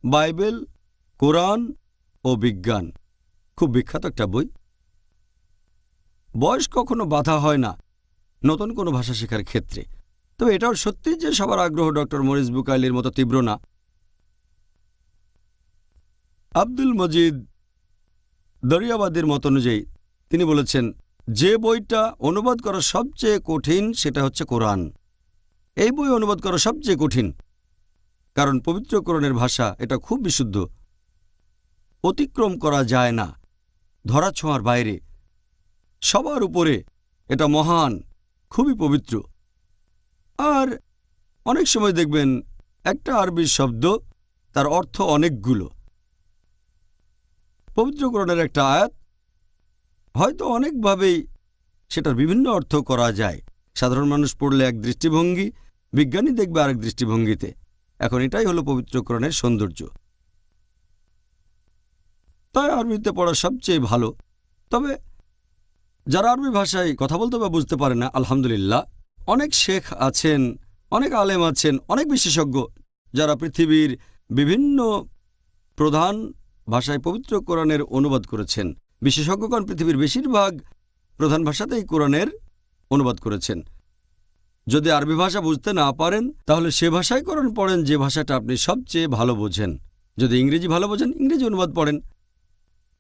বাইবেল, কোরআন ও বিজ্ঞান। খুব বিখ্যাত একটা বই। বয়স কখনো বাধা হয় না নতুন কোনো ভাষা শেখার ক্ষেত্রে। তবে এটাও সত্যি যে সবার আগ্রহ ডক্টর মরিস বুকাইলির মতো তীব্র না। আব্দুল মজিদ দরিয়াবাদীর মত অনুযায়ী তিনি বলেছেন, যে বইটা অনুবাদ করা সবচেয়ে কঠিন সেটা হচ্ছে কোরআন। এই বই অনুবাদ করা সবচেয়ে কঠিন, কারণ পবিত্র কোরআনের ভাষা এটা খুব বিশুদ্ধ, অতিক্রম করা যায় না, ধরাছোঁয়ার বাইরে, সবার উপরে। এটা মহান, খুবই পবিত্র। আর অনেক সময় দেখবেন একটা আরবি শব্দ তার অর্থ অনেকগুলো। পবিত্র কোরআনের একটা আয়াত হয়তো অনেকভাবেই সেটার বিভিন্ন অর্থ করা যায়। সাধারণ মানুষ পড়লে এক দৃষ্টিভঙ্গি, বিজ্ঞানী দেখবে আরেক দৃষ্টিভঙ্গিতে। এখন এটাই হলো পবিত্র কোরআনের সৌন্দর্য। তাই আরবিতে পড়া সবচেয়ে ভালো। তবে যারা আরবি ভাষায় কথা বলতে বা বুঝতে পারে না, আলহামদুলিল্লাহ অনেক শেখ আছেন, অনেক আলেম আছেন, অনেক বিশেষজ্ঞ যারা পৃথিবীর বিভিন্ন প্রধান ভাষায় পবিত্র কোরআনের অনুবাদ করেছেন। বিশেষজ্ঞগণ পৃথিবীর বেশিরভাগ প্রধান ভাষাতেই কোরআনের অনুবাদ করেছেন। যদি আরবি ভাষা বুঝতে না পারেন তাহলে সে ভাষায় কোরআন পড়েন যে ভাষাটা আপনি সবচেয়ে ভালো বোঝেন। যদি ইংরেজি ভালো বোঝেন ইংরেজি অনুবাদ পড়েন,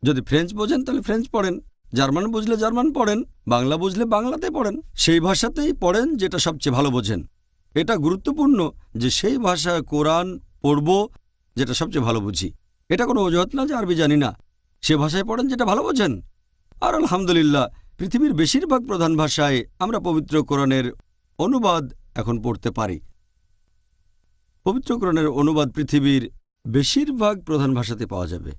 যদি ফ্রেঞ্চ বোঝেন তাহলে ফ্রেঞ্চ পড়েন, জার্মান বুঝলে জার্মান পড়েন, বাংলা বুঝলে বাংলাতে পড়েন। সেই ভাষাতেই পড়েন যেটা সবচেয়ে ভালো বোঝেন। এটা গুরুত্বপূর্ণ যে সেই ভাষায় কোরআন পড়ব যেটা সবচেয়ে ভালো বুঝি। এটা কোনো অজুহাত না যে আরবি জানি না, সে ভাষায় পড়েন যেটা ভালো বোঝেন। আর আলহামদুলিল্লাহ পৃথিবীর বেশিরভাগ প্রধান ভাষায় আমরা পবিত্র কোরআনের অনুবাদ এখন পড়তে পারি। পবিত্র কোরআনের অনুবাদ পৃথিবীর বেশিরভাগ প্রধান ভাষাতে পাওয়া যাবে।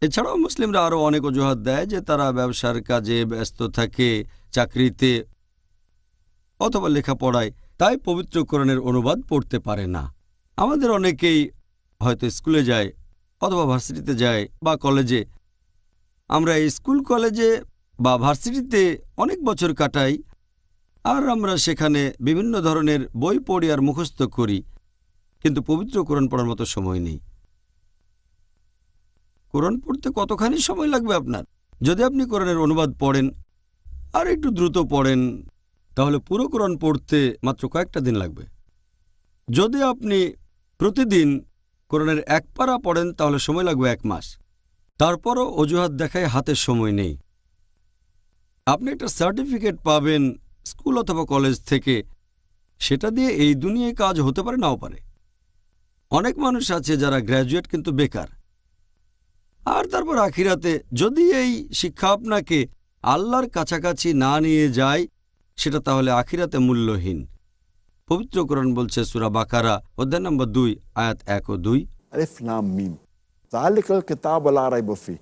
এছাড়াও মুসলিমরা আরও অনেক অজুহাত দেয় যে তারা ব্যবসার কাজে ব্যস্ত থাকে, চাকরিতে অথবা লেখাপড়ায়, তাই পবিত্র কোরআনের অনুবাদ পড়তে পারে না। আমাদের অনেকেই হয়তো স্কুলে যায় অথবা ভার্সিটিতে যায় বা কলেজে। আমরা এই স্কুল, কলেজে বা ভার্সিটিতে অনেক বছর কাটাই, আর আমরা সেখানে বিভিন্ন ধরনের বই পড়ি আর মুখস্থ করি, কিন্তু পবিত্র কোরআন পড়ার মতো সময় নেই। কোরআন পড়তে কতখানি সময় লাগবে আপনার? যদি আপনি কোরআনের অনুবাদ পড়েন আর একটু দ্রুত পড়েন তাহলে পুরো কোরআন পড়তে মাত্র কয়েকটা দিন লাগবে। যদি আপনি প্রতিদিন কোরআনের এক পারা পড়েন তাহলে সময় লাগবে 1 মাস। তারপরও অজুহাত দেখায় হাতে সময় নেই। আপনি একটা সার্টিফিকেট পাবেন স্কুল অথবা কলেজ থেকে, সেটা দিয়ে এই দুনিয়ায় কাজ হতে পারে নাও পারে। অনেক মানুষ আছে যারা গ্র্যাজুয়েট কিন্তু বেকার। আর তারপর আখিরাতে যদি এই শিক্ষা আপনাকে আল্লাহর কাছাকাছি না নিয়ে যায় সেটা তাহলে আখিরাতে মূল্যহীন। পবিত্র কোরআন বলছে সূরা বাকারা অধ্যায় নম্বর 2 আয়াত 1 ও 2, আলিফ লাম মিম যালিকাল কিতাবু লা রাইবা ফি,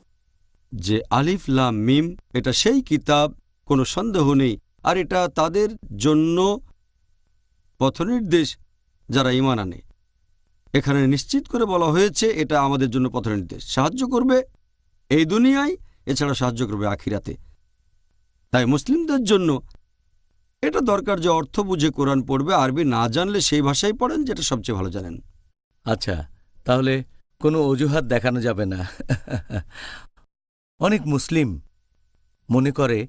যে আলিফ লাম মিম এটা সেই কিতাব, কোনো সন্দেহ নেই, আর এটা তাদের জন্য পথনির্দেশ যারা ঈমান আনে। এখানে নিশ্চিত করে বলা হয়েছে এটা আমাদের জন্য পথনির্দেশ, সাহায্য করবে এই দুনিয়ায়, এছাড়া সাহায্য করবে আখিরাতে। তাই মুসলিমদের জন্য এটা দরকার যে অর্থ বুঝে কোরআন পড়বে। আরবি না জানলে সেই ভাষায় পড়েন যেটা সবচেয়ে ভালো জানেন। আচ্ছা, তাহলে কোনো অজুহাত দেখানো যাবে না। অনেক মুসলিম মনে করে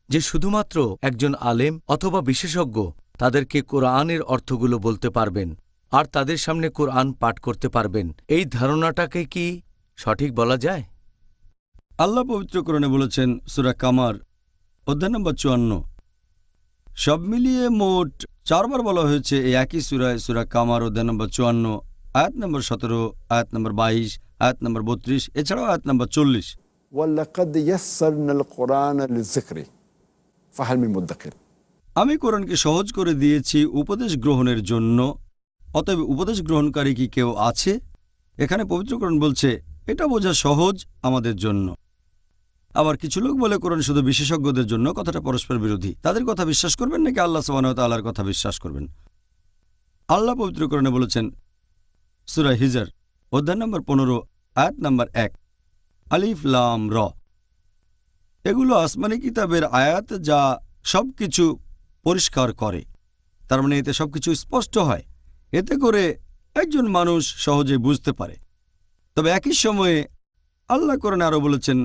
যে শুধুমাত্র একজন আলেম অথবা বিশেষজ্ঞ তাদেরকে কোরআনের অর্থগুলো বলতে পারবেন আর তাদের সামনে কোরআন পাঠ করতে পারবেন। এই ধারণাটাকে কি সঠিক বলা যায়? আল্লাহ পবিত্র কোরআনে বলেছেন সূরা কামার অধ্যায় নম্বর 54, সব মিলিয়ে মোট 4 বার বলা হয়েছে এই একই সূরায়, সূরা কামার অধ্যায় নম্বর 54, আয়াত নম্বর 17, আয়াত নম্বর 22, আয়াত নম্বর 32, এছাড়াও আয়াত নম্বর 40। ওয়ালাকাদ ইয়াসসারনাল কুরআনা লিযিকরি ফাহাল মিন মুদ্দাকির। আমি কোরআনকে সহজ করে দিয়েছি উপদেশ গ্রহণের জন্য, অতএব উপদেশ গ্রহণকারী কি কেউ আছে? এখানে পবিত্র কোরআন বলছে এটা বোঝা সহজ আমাদের জন্য। আবার কিছু লোক বলে কোরআন শুধু বিশেষজ্ঞদের জন্য। কথাটা পরস্পর বিরোধী। তাদের কথা বিশ্বাস করবেন নাকি আল্লাহ সুবহানাহু ওয়া তাআলার কথা বিশ্বাস করবেন? আল্লাহ পবিত্র কোরআনে বলেছেন সূরা হিজর অধ্যায় নম্বর 15, আয়াত নম্বর 1, আলিফ লাম র। এগুলো আসমানি কিতাবের আয়াত যা সবকিছু পরিষ্কার করে। তার মানে এতে সবকিছু স্পষ্ট হয়। এতে করে একজন মানুষ সহজে বুঝতে পারে। তবে একই সময়ে আল্লাহ কোরআনে আরও বলেছেন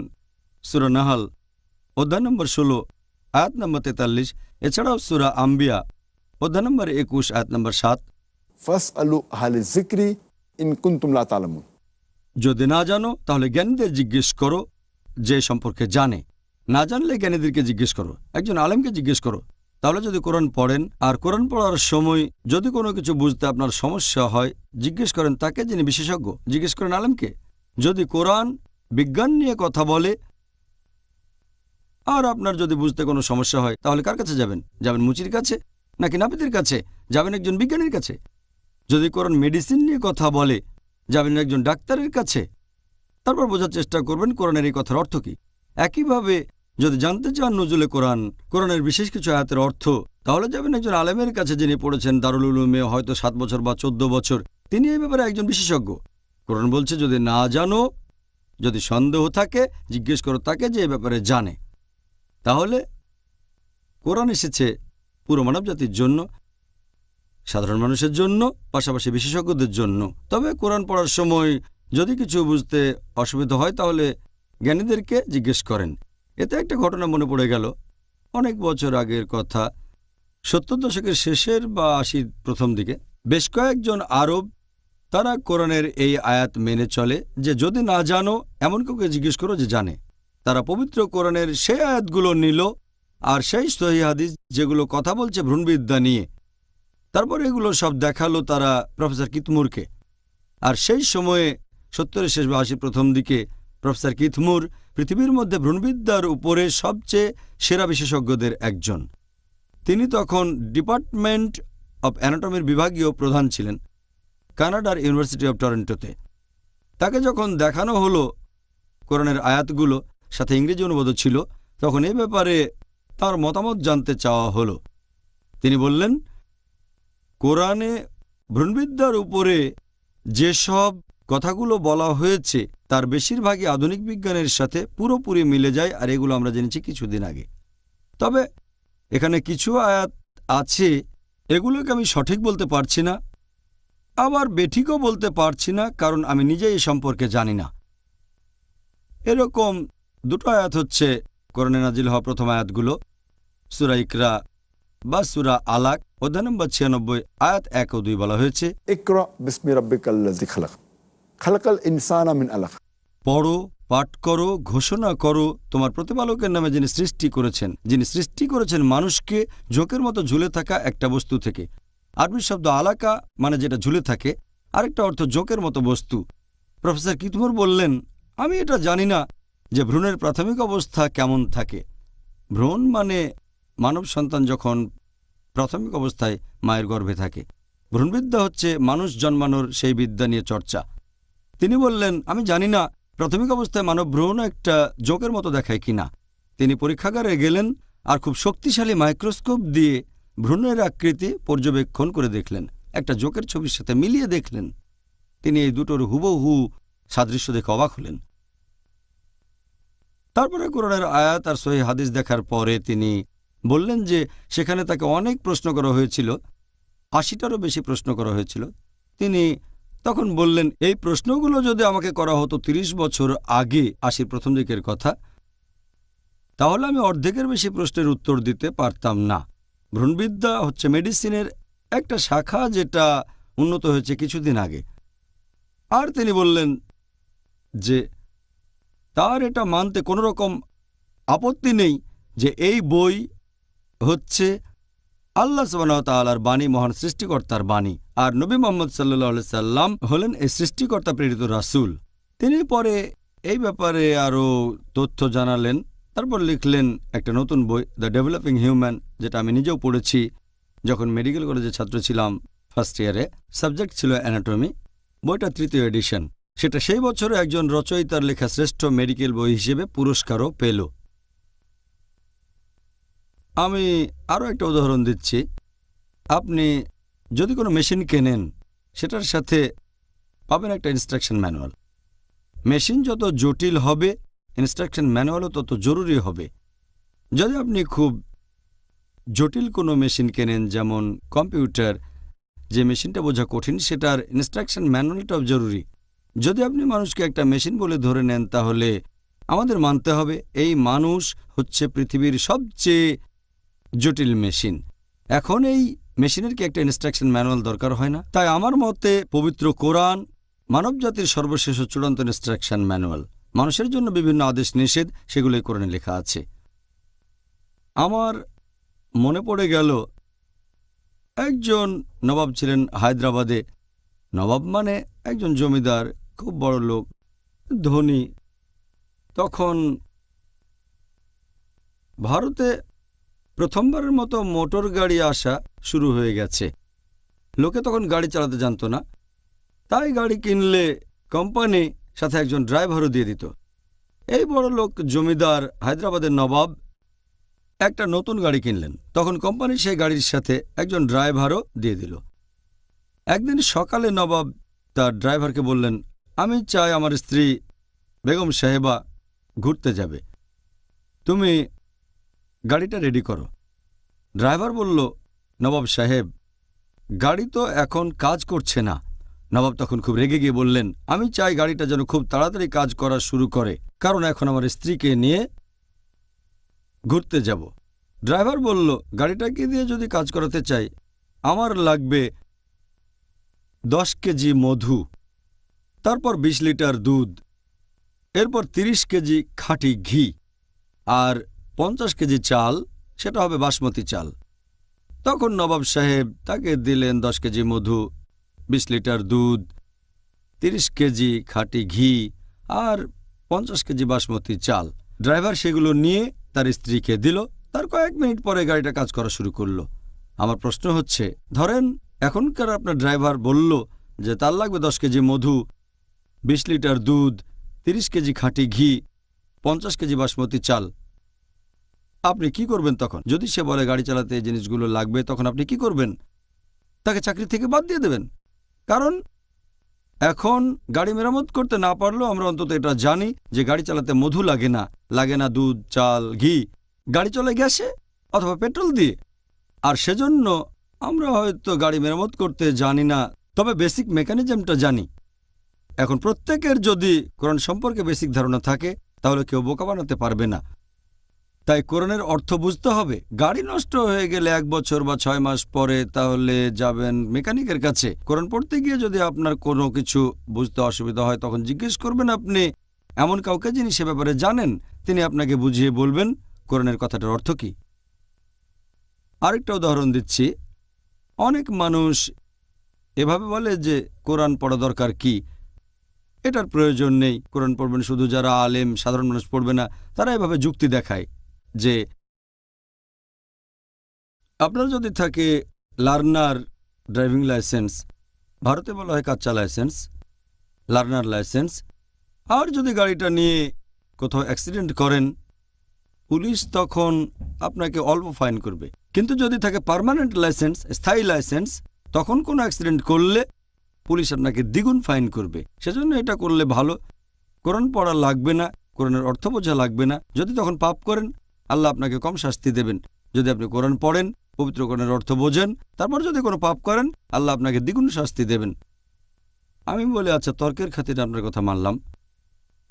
সূরা নাহাল অধ্যায় নম্বর 16, আয়াত নম্বর 43, এছাড়াও সূরা আম্বিয়া অধ্যায় নম্বর 21, আয়াত নম্বর 7, ফাসআলু আহলা যিকরি ইন কুনতুম লা তা'লামুন। যদি না জানো তাহলে জ্ঞানীদের জিজ্ঞেস করো যে সম্পর্কে জানে। না জানলে জ্ঞানীদেরকে জিজ্ঞেস করো, একজন আলেমকে জিজ্ঞেস করো। তাহলে যদি কোরআন পড়েন আর কোরআন পড়ার সময় যদি কোনো কিছু বুঝতে আপনার সমস্যা হয়, জিজ্ঞেস করেন তাকে যিনি বিশেষজ্ঞ, জিজ্ঞেস করেন আলেমকে। যদি কোরআন বিজ্ঞান নিয়ে কথা বলে আর আপনার যদি বুঝতে কোনো সমস্যা হয়, তাহলে কার কাছে যাবেন? যাবেন মুচির কাছে নাকি নাপিতের কাছে? যাবেন একজন বিজ্ঞানীর কাছে। যদি কোরআন মেডিসিন নিয়ে কথা বলে, যাবেন একজন ডাক্তারের কাছে। তারপর বোঝার চেষ্টা করবেন কোরআনের এই কথার অর্থ কী। একইভাবে যদি জানতে চান নজুলে কোরআনের বিশেষ কিছু আয়াতের অর্থ, তাহলে যাবেন একজন আলেমের কাছে যিনি পড়েছেন দারুল উলুমে হয়তো 7 বছর বা 14 বছর। তিনি এই ব্যাপারে একজন বিশেষজ্ঞ। কোরআন বলছে যদি না জানো, যদি সন্দেহ থাকে, জিজ্ঞেস করো তাকে যে এই ব্যাপারে জানে। তাহলে কোরআন এসেছে পুরো মানবজাতির জন্য, সাধারণ মানুষের জন্য, পাশাপাশি বিশেষজ্ঞদের জন্য। তবে কোরআন পড়ার সময় যদি কিছু বুঝতে অসুবিধা হয় তাহলে জ্ঞানীদেরকে জিজ্ঞেস করেন। এতে একটা ঘটনা মনে পড়ে গেল, অনেক বছর আগের কথা। 70 দশকের শেষের বা 80 প্রথম দিকে বেশ কয়েকজন আরব, তারা কোরআনের এই আয়াত মেনে চলে যে যদি না জানো এমন কাউকে জিজ্ঞেস করো যে জানে। তারা পবিত্র কোরআনের সেই আয়াতগুলো নিল আর সেই সহিহ হাদিস যেগুলো কথা বলছে ভ্রূণবিদ্যা নিয়ে, তারপর এগুলো সব দেখালো তারা প্রফেসর কিথমুরকে। আর সেই সময়ে 70-এর শেষ বা 80 প্রথম দিকে প্রফেসর কিথমুর পৃথিবীর মধ্যে ভ্রূণবিদ্যার উপরে সবচেয়ে সেরা বিশেষজ্ঞদের একজন। তিনি তখন ডিপার্টমেন্ট অব অ্যানাটমির বিভাগীয় প্রধান ছিলেন কানাডার ইউনিভার্সিটি অব টরন্টোতে। তাকে যখন দেখানো হলো কোরআনের আয়াতগুলো, সাথে ইংরেজি অনুবাদ ছিল, তখন এই ব্যাপারে তার মতামত জানতে চাওয়া হলো। তিনি বললেন কোরআনে ভ্রূণবিদ্যার উপরে যেসব কথাগুলো বলা হয়েছে তার বেশিরভাগই আধুনিক বিজ্ঞানের সাথে পুরোপুরি মিলে যায়, আর এগুলো আমরা জেনেছি কিছুদিন আগে। তবে এখানে কিছু আয়াত আছে, এগুলোকে আমি সঠিক বলতে পারছি না, আবার বেঠিকও বলতে পারছি না, কারণ আমি নিজেই এই সম্পর্কে জানি না। এরকম দুটো আয়াত হচ্ছে কোরআনে নাজিল হওয়া প্রথম আয়াতগুলো, সূরা ইকরা বা সূরা আলাক অধ্যায় নম্বর 96, আয়াত 1 ও 2 বলা হয়েছে ইকরা বিসমি রাব্বিকাল্লাযী খালাক খালাকাল ইনসানা মিন আলাক। পড়ো, পাঠ করো, ঘোষণা করো তোমার প্রতিপালকের নামে যিনি সৃষ্টি করেছেন, যিনি সৃষ্টি করেছেন মানুষকে জোকের মতো ঝুলে থাকা একটা বস্তু থেকে। আরবি শব্দ আলাকা মানে যেটা ঝুলে থাকে, আরেকটা অর্থ জোকের মতো বস্তু। প্রফেসর কিথমুর বললেন আমি এটা জানি না যে ভ্রূণের প্রাথমিক অবস্থা কেমন থাকে। ভ্রূণ মানে মানব সন্তান যখন প্রাথমিক অবস্থায় মায়ের গর্ভে থাকে। ভ্রূণবিদ্যা হচ্ছে মানুষ জন্মানোর সেই বিদ্যা নিয়ে চর্চা। তিনি বললেন আমি জানি না প্রাথমিক অবস্থায় মানব ভ্রূণ একটা জোকের মতো দেখায় কিনা। তিনি পরীক্ষাগারে গেলেন আর খুব শক্তিশালী মাইক্রোস্কোপ দিয়ে ভ্রূণের আকৃতি পর্যবেক্ষণ করে দেখলেন, একটা জোকের ছবির সাথে মিলিয়ে দেখলেন। তিনি এই দুটোর হুবহু সাদৃশ্য দেখে অবাক হলেন। তারপরে কোরআনের আয়াত আর সহিহ হাদিস দেখার পরে তিনি বললেন যে সেখানে তাকে অনেক প্রশ্ন করা হয়েছিল, 80টারও বেশি প্রশ্ন করা হয়েছিল। তিনি তখন বললেন এই প্রশ্নগুলো যদি আমাকে করা হতো 30 বছর আগে, 80 প্রথম দিকের কথা, তাহলে আমি অর্ধেকের বেশি প্রশ্নের উত্তর দিতে পারতাম না। ভ্রূণবিদ্যা হচ্ছে মেডিসিনের একটা শাখা যেটা উন্নত হয়েছে কিছুদিন আগে। আর তিনি বললেন যে তার এটা মানতে কোনো রকম আপত্তি নেই যে এই বই হচ্ছে আল্লাহ সুবহানাহু ওয়া তাআলার বাণী, মহান সৃষ্টিকর্তার বাণী। আর নবী মুহাম্মদ সাল্লাল্লাহু আলাইহি সাল্লাম হলেন এই সৃষ্টিকর্তা প্রেরিত রাসূল। তিনি পরে এই ব্যাপারে আরও তথ্য জানালেন। তারপর লিখলেন একটা নতুন বই, দ্য ডেভেলপিং হিউম্যান, যেটা আমি নিজেও পড়েছি যখন মেডিকেল কলেজে ছাত্র ছিলাম ফার্স্ট ইয়ারে। সাবজেক্ট ছিল অ্যানাটমি। বইটা 3য় এডিশন। সেটা সেই বছরে একজন রচয়িতার লেখা শ্রেষ্ঠ মেডিকেল বই হিসেবে পুরস্কারও পেল। আমি আরও একটা উদাহরণ দিচ্ছি। আপনি যদি কোনো মেশিন কেনেন, সেটার সাথে পাবেন একটা ইনস্ট্রাকশন ম্যানুয়াল। মেশিন যত জটিল হবে, ইনস্ট্রাকশন ম্যানুয়ালও তত জরুরি হবে। যদি আপনি খুব জটিল কোনো মেশিন কেনেন, যেমন কম্পিউটার, যে মেশিনটা বোঝা কঠিন, সেটার ইনস্ট্রাকশন ম্যানুয়ালটাও জরুরি। যদি আপনি মানুষকে একটা মেশিন বলে ধরে নেন, তাহলে আমাদের মানতে হবে এই মানুষ হচ্ছে পৃথিবীর সবচেয়ে জটিল মেশিন। এখন এই মেশিনের কি একটা ইনস্ট্রাকশন ম্যানুয়াল দরকার হয় না? তাই আমার মতে পবিত্র কোরআন মানবজাতির সর্বশেষ ও চূড়ান্ত ইনস্ট্রাকশন ম্যানুয়াল। মানুষের জন্য বিভিন্ন আদেশ নিষেধ, সেগুলোই কোরআনে লেখা আছে। আমার মনে পড়ে গেল, একজন নবাব ছিলেন হায়দ্রাবাদে। নবাব মানে একজন জমিদার, খুব বড় লোক, ধনী। তখন ভারতে প্রথমবারের মতো মোটর গাড়ি আসা শুরু হয়ে গেছে। লোকে তখন গাড়ি চালাতে জানতো না, তাই গাড়ি কিনলে কোম্পানি সাথে একজন ড্রাইভারও দিয়ে দিত। এই বড় লোক জমিদার হায়দ্রাবাদের নবাব একটা নতুন গাড়ি কিনলেন। তখন কোম্পানি সেই গাড়ির সাথে একজন ড্রাইভারও দিয়ে দিল। একদিন সকালে নবাব তার ড্রাইভারকে বললেন, আমি চাই আমার স্ত্রী বেগম সাহেবা ঘুরতে যাবে, তুমি গাড়িটা রেডি করো। ড্রাইভার বলল, নবাব সাহেব, গাড়ি তো এখন কাজ করছে না। নবাব তখন খুব রেগে গিয়ে বললেন, আমি চাই গাড়িটা যেন খুব তাড়াতাড়ি কাজ করা শুরু করে, কারণ এখন আমার স্ত্রীকে নিয়ে ঘুরতে যাব। ড্রাইভার বলল, গাড়িটাকে দিয়ে যদি কাজ করাতে চাই, আমার লাগবে 10 কেজি মধু, তারপর 20 লিটার দুধ, এরপর 30 কেজি খাঁটি ঘি, আর 50 কেজি চাল, সেটা হবে বাসমতি চাল। তখন নবাব সাহেব তাকে দিলেন 10 কেজি মধু, 20 লিটার দুধ, 30 কেজি খাঁটি ঘি আর 50 কেজি বাসমতি চাল। ড্রাইভার সেগুলো নিয়ে তার স্ত্রীকে দিল। তার কয়েক মিনিট পরে গাড়িটা কাজ করা শুরু করলো। আমার প্রশ্ন হচ্ছে, ধরেন এখনকার আপনার ড্রাইভার বলল যে তার লাগবে 10 কেজি মধু, 20 লিটার দুধ, 30 কেজি খাঁটি ঘি, 50 কেজি বাসমতি চাল। আপনি কি করবেন তখন? যদি সে বলে গাড়ি চালাতে এই জিনিসগুলো লাগবে, তখন আপনি কি করবেন? তাকে চাকরি থেকে বাদ দিয়ে দেবেন। কারণ এখন গাড়ি মেরামত করতে না পারলেও আমরা অন্তত এটা জানি যে গাড়ি চালাতে মধু লাগে না দুধ, চাল, ঘি। গাড়ি চলে গ্যাসে অথবা পেট্রোল দিয়ে। আর সেজন্য আমরা হয়তো গাড়ি মেরামত করতে জানি না, তবে বেসিক মেকানিজমটা জানি। এখন প্রত্যেকের যদি কোরআন সম্পর্কে বেসিক ধারণা থাকে, তাহলে কেউ বোকা বানাতে পারবে না। তাই কোরআনের অর্থ বুঝতে হবে। গাড়ি নষ্ট হয়ে গেলে 1 বছর বা 6 মাস পরে তাহলে যাবেন মেকানিকের কাছে। কোরআন পড়তে গিয়ে যদি আপনার কোনো কিছু বুঝতে অসুবিধা হয়, তখন জিজ্ঞেস করবেন আপনি এমন কাউকে যিনি সে ব্যাপারে জানেন, তিনি আপনাকে বুঝিয়ে বলবেন কোরআনের কথাটার অর্থ কী। আরেকটা উদাহরণ দিচ্ছি। অনেক মানুষ এভাবে বলে যে কোরআন পড়া দরকার কি, এটার প্রয়োজন নেই, কোরআন পড়বেন শুধু যারা আলেম, সাধারণ মানুষ পড়বে না। তারা এভাবে যুক্তি দেখায় যে আপনার যদি থাকে লার্নার ড্রাইভিং লাইসেন্স, ভারতে বলা হয় কাচ্চা লাইসেন্স, লার্নার লাইসেন্স, আর যদি গাড়িটা নিয়ে কোথাও অ্যাক্সিডেন্ট করেন, পুলিশ তখন আপনাকে অল্প ফাইন করবে। কিন্তু যদি থাকে পার্মানেন্ট লাইসেন্স, স্থায়ী লাইসেন্স, তখন কোনো অ্যাক্সিডেন্ট করলে পুলিশ আপনাকে দ্বিগুণ ফাইন করবে। সেজন্য এটা করলে ভালো। কোরআন পড়া লাগবে না, কোরআনের অর্থ বোঝা লাগবে না। যদি তখন পাপ করেন, আল্লাহ আপনাকে কম শাস্তি দেবেন। যদি আপনি কোরআন পড়েন, পবিত্র কোরআনের অর্থ বোঝেন, তারপর যদি কোনো পাপ করেন, আল্লাহ আপনাকে দ্বিগুণ শাস্তি দেবেন। আমি বলি, আচ্ছা, তর্কের খাতিরে আপনার কথা মানলাম।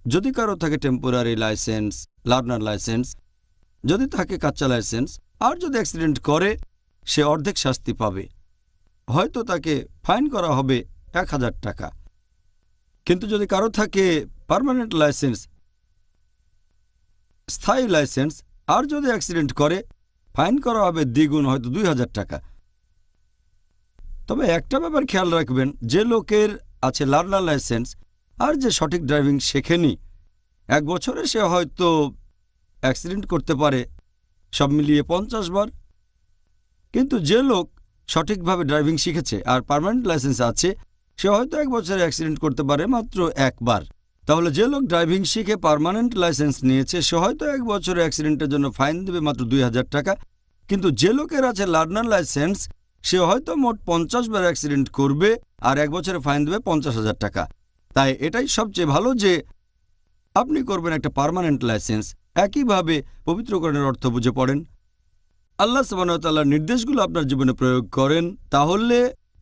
যদি কারো থাকে টেম্পোরারি লাইসেন্স, লার্নার লাইসেন্স, যদি থাকে কাচ্চা লাইসেন্স, আর যদি অ্যাক্সিডেন্ট করে, সে অর্ধেক শাস্তি পাবে। হয়তো তাকে ফাইন করা হবে 1000 টাকা। কিন্তু যদি কারো থাকে পার্মানেন্ট লাইসেন্স, স্থায়ী লাইসেন্স, আর যদি অ্যাক্সিডেন্ট করে, ফাইন করা হবে দ্বিগুণ, হয়তো ২,০০০ টাকা। তবে একটা ব্যাপার খেয়াল রাখবেন, যে লোকের আছে লার্নার লাইসেন্স আর যে সঠিক ড্রাইভিং শেখেনি, 1 বছরে সে হয়তো অ্যাক্সিডেন্ট করতে পারে সব মিলিয়ে 50 বার। কিন্তু যে লোক সঠিকভাবে ড্রাইভিং শিখেছে আর পার্মানেন্ট লাইসেন্স আছে, সে হয়তো 1 বছরে অ্যাক্সিডেন্ট করতে পারে মাত্র 1 বার। তাহলে যে লোক ড্রাইভিং শিখে পার্মানেন্ট লাইসেন্স নিয়েছে, সে হয়তো 1 বছরে অ্যাক্সিডেন্টের জন্য ফাইন দেবে মাত্র ২,০০০ টাকা। কিন্তু যে লোকের আছে লার্নার লাইসেন্স, সে হয়তো মোট 50 বার অ্যাক্সিডেন্ট করবে আর 1 বছরে ফাইন দেবে 50,০০০ টাকা। তাই এটাই সবচেয়ে ভালো যে আপনি করবেন একটা পার্মানেন্ট লাইসেন্স। একইভাবে পবিত্র কোরআনের অর্থ বুঝে পড়েন, আল্লাহ সুবহানাহু ওয়া তাআলার নির্দেশগুলো আপনার জীবনে প্রয়োগ করেন, তাহলে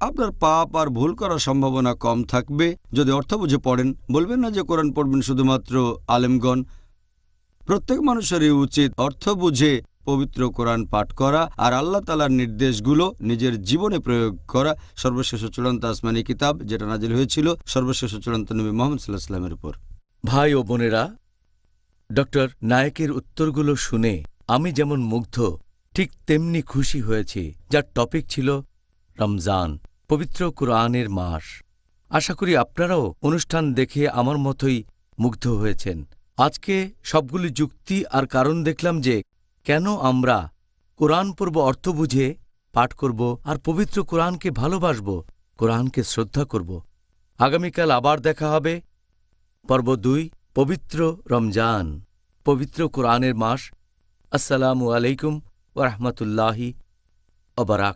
আপনার পাপ আর ভুল করার সম্ভাবনা কম থাকবে। যদি অর্থ বুঝে পড়েন, বলবেন না যে কোরআন পড়বেন শুধুমাত্র আলেমগণ। প্রত্যেক মানুষেরই উচিত অর্থ বুঝে পবিত্র কোরআন পাঠ করা আর আল্লাহ তাআলার নির্দেশগুলো নিজের জীবনে প্রয়োগ করা। সর্বশেষ চূড়ান্ত আসমানি কিতাব যেটা নাজিল হয়েছিল সর্বশেষ চূড়ান্ত নবী মুহাম্মদ সাল্লাল্লাহু আলাইহি ওয়াসাল্লামের উপর। ভাই ও বোনেরা, ডক্টর নায়েকের উত্তরগুলো শুনে আমি যেমন মুগ্ধ, ঠিক তেমনি খুশি হয়েছি। যার টপিক ছিল রমজান, পবিত্র কুরআনের মাস। আশা করি আপনারাও অনুষ্ঠান দেখে আমার মতোই মুগ্ধ হয়েছেন। আজকে সবগুলি যুক্তি আর কারণ দেখলাম যে কেন আমরা কোরআন পড়ব, অর্থ বুঝে পাঠ করব আর পবিত্র কোরআনকে ভালোবাসব, কোরআনকে শ্রদ্ধা করব। আগামীকাল আবার দেখা হবে। পর্ব 2, পবিত্র রমজান, পবিত্র কোরআনের মাস। আসসালামু আলাইকুম ওয়া রাহমাতুল্লাহি ওয়া বারাকাতুহু।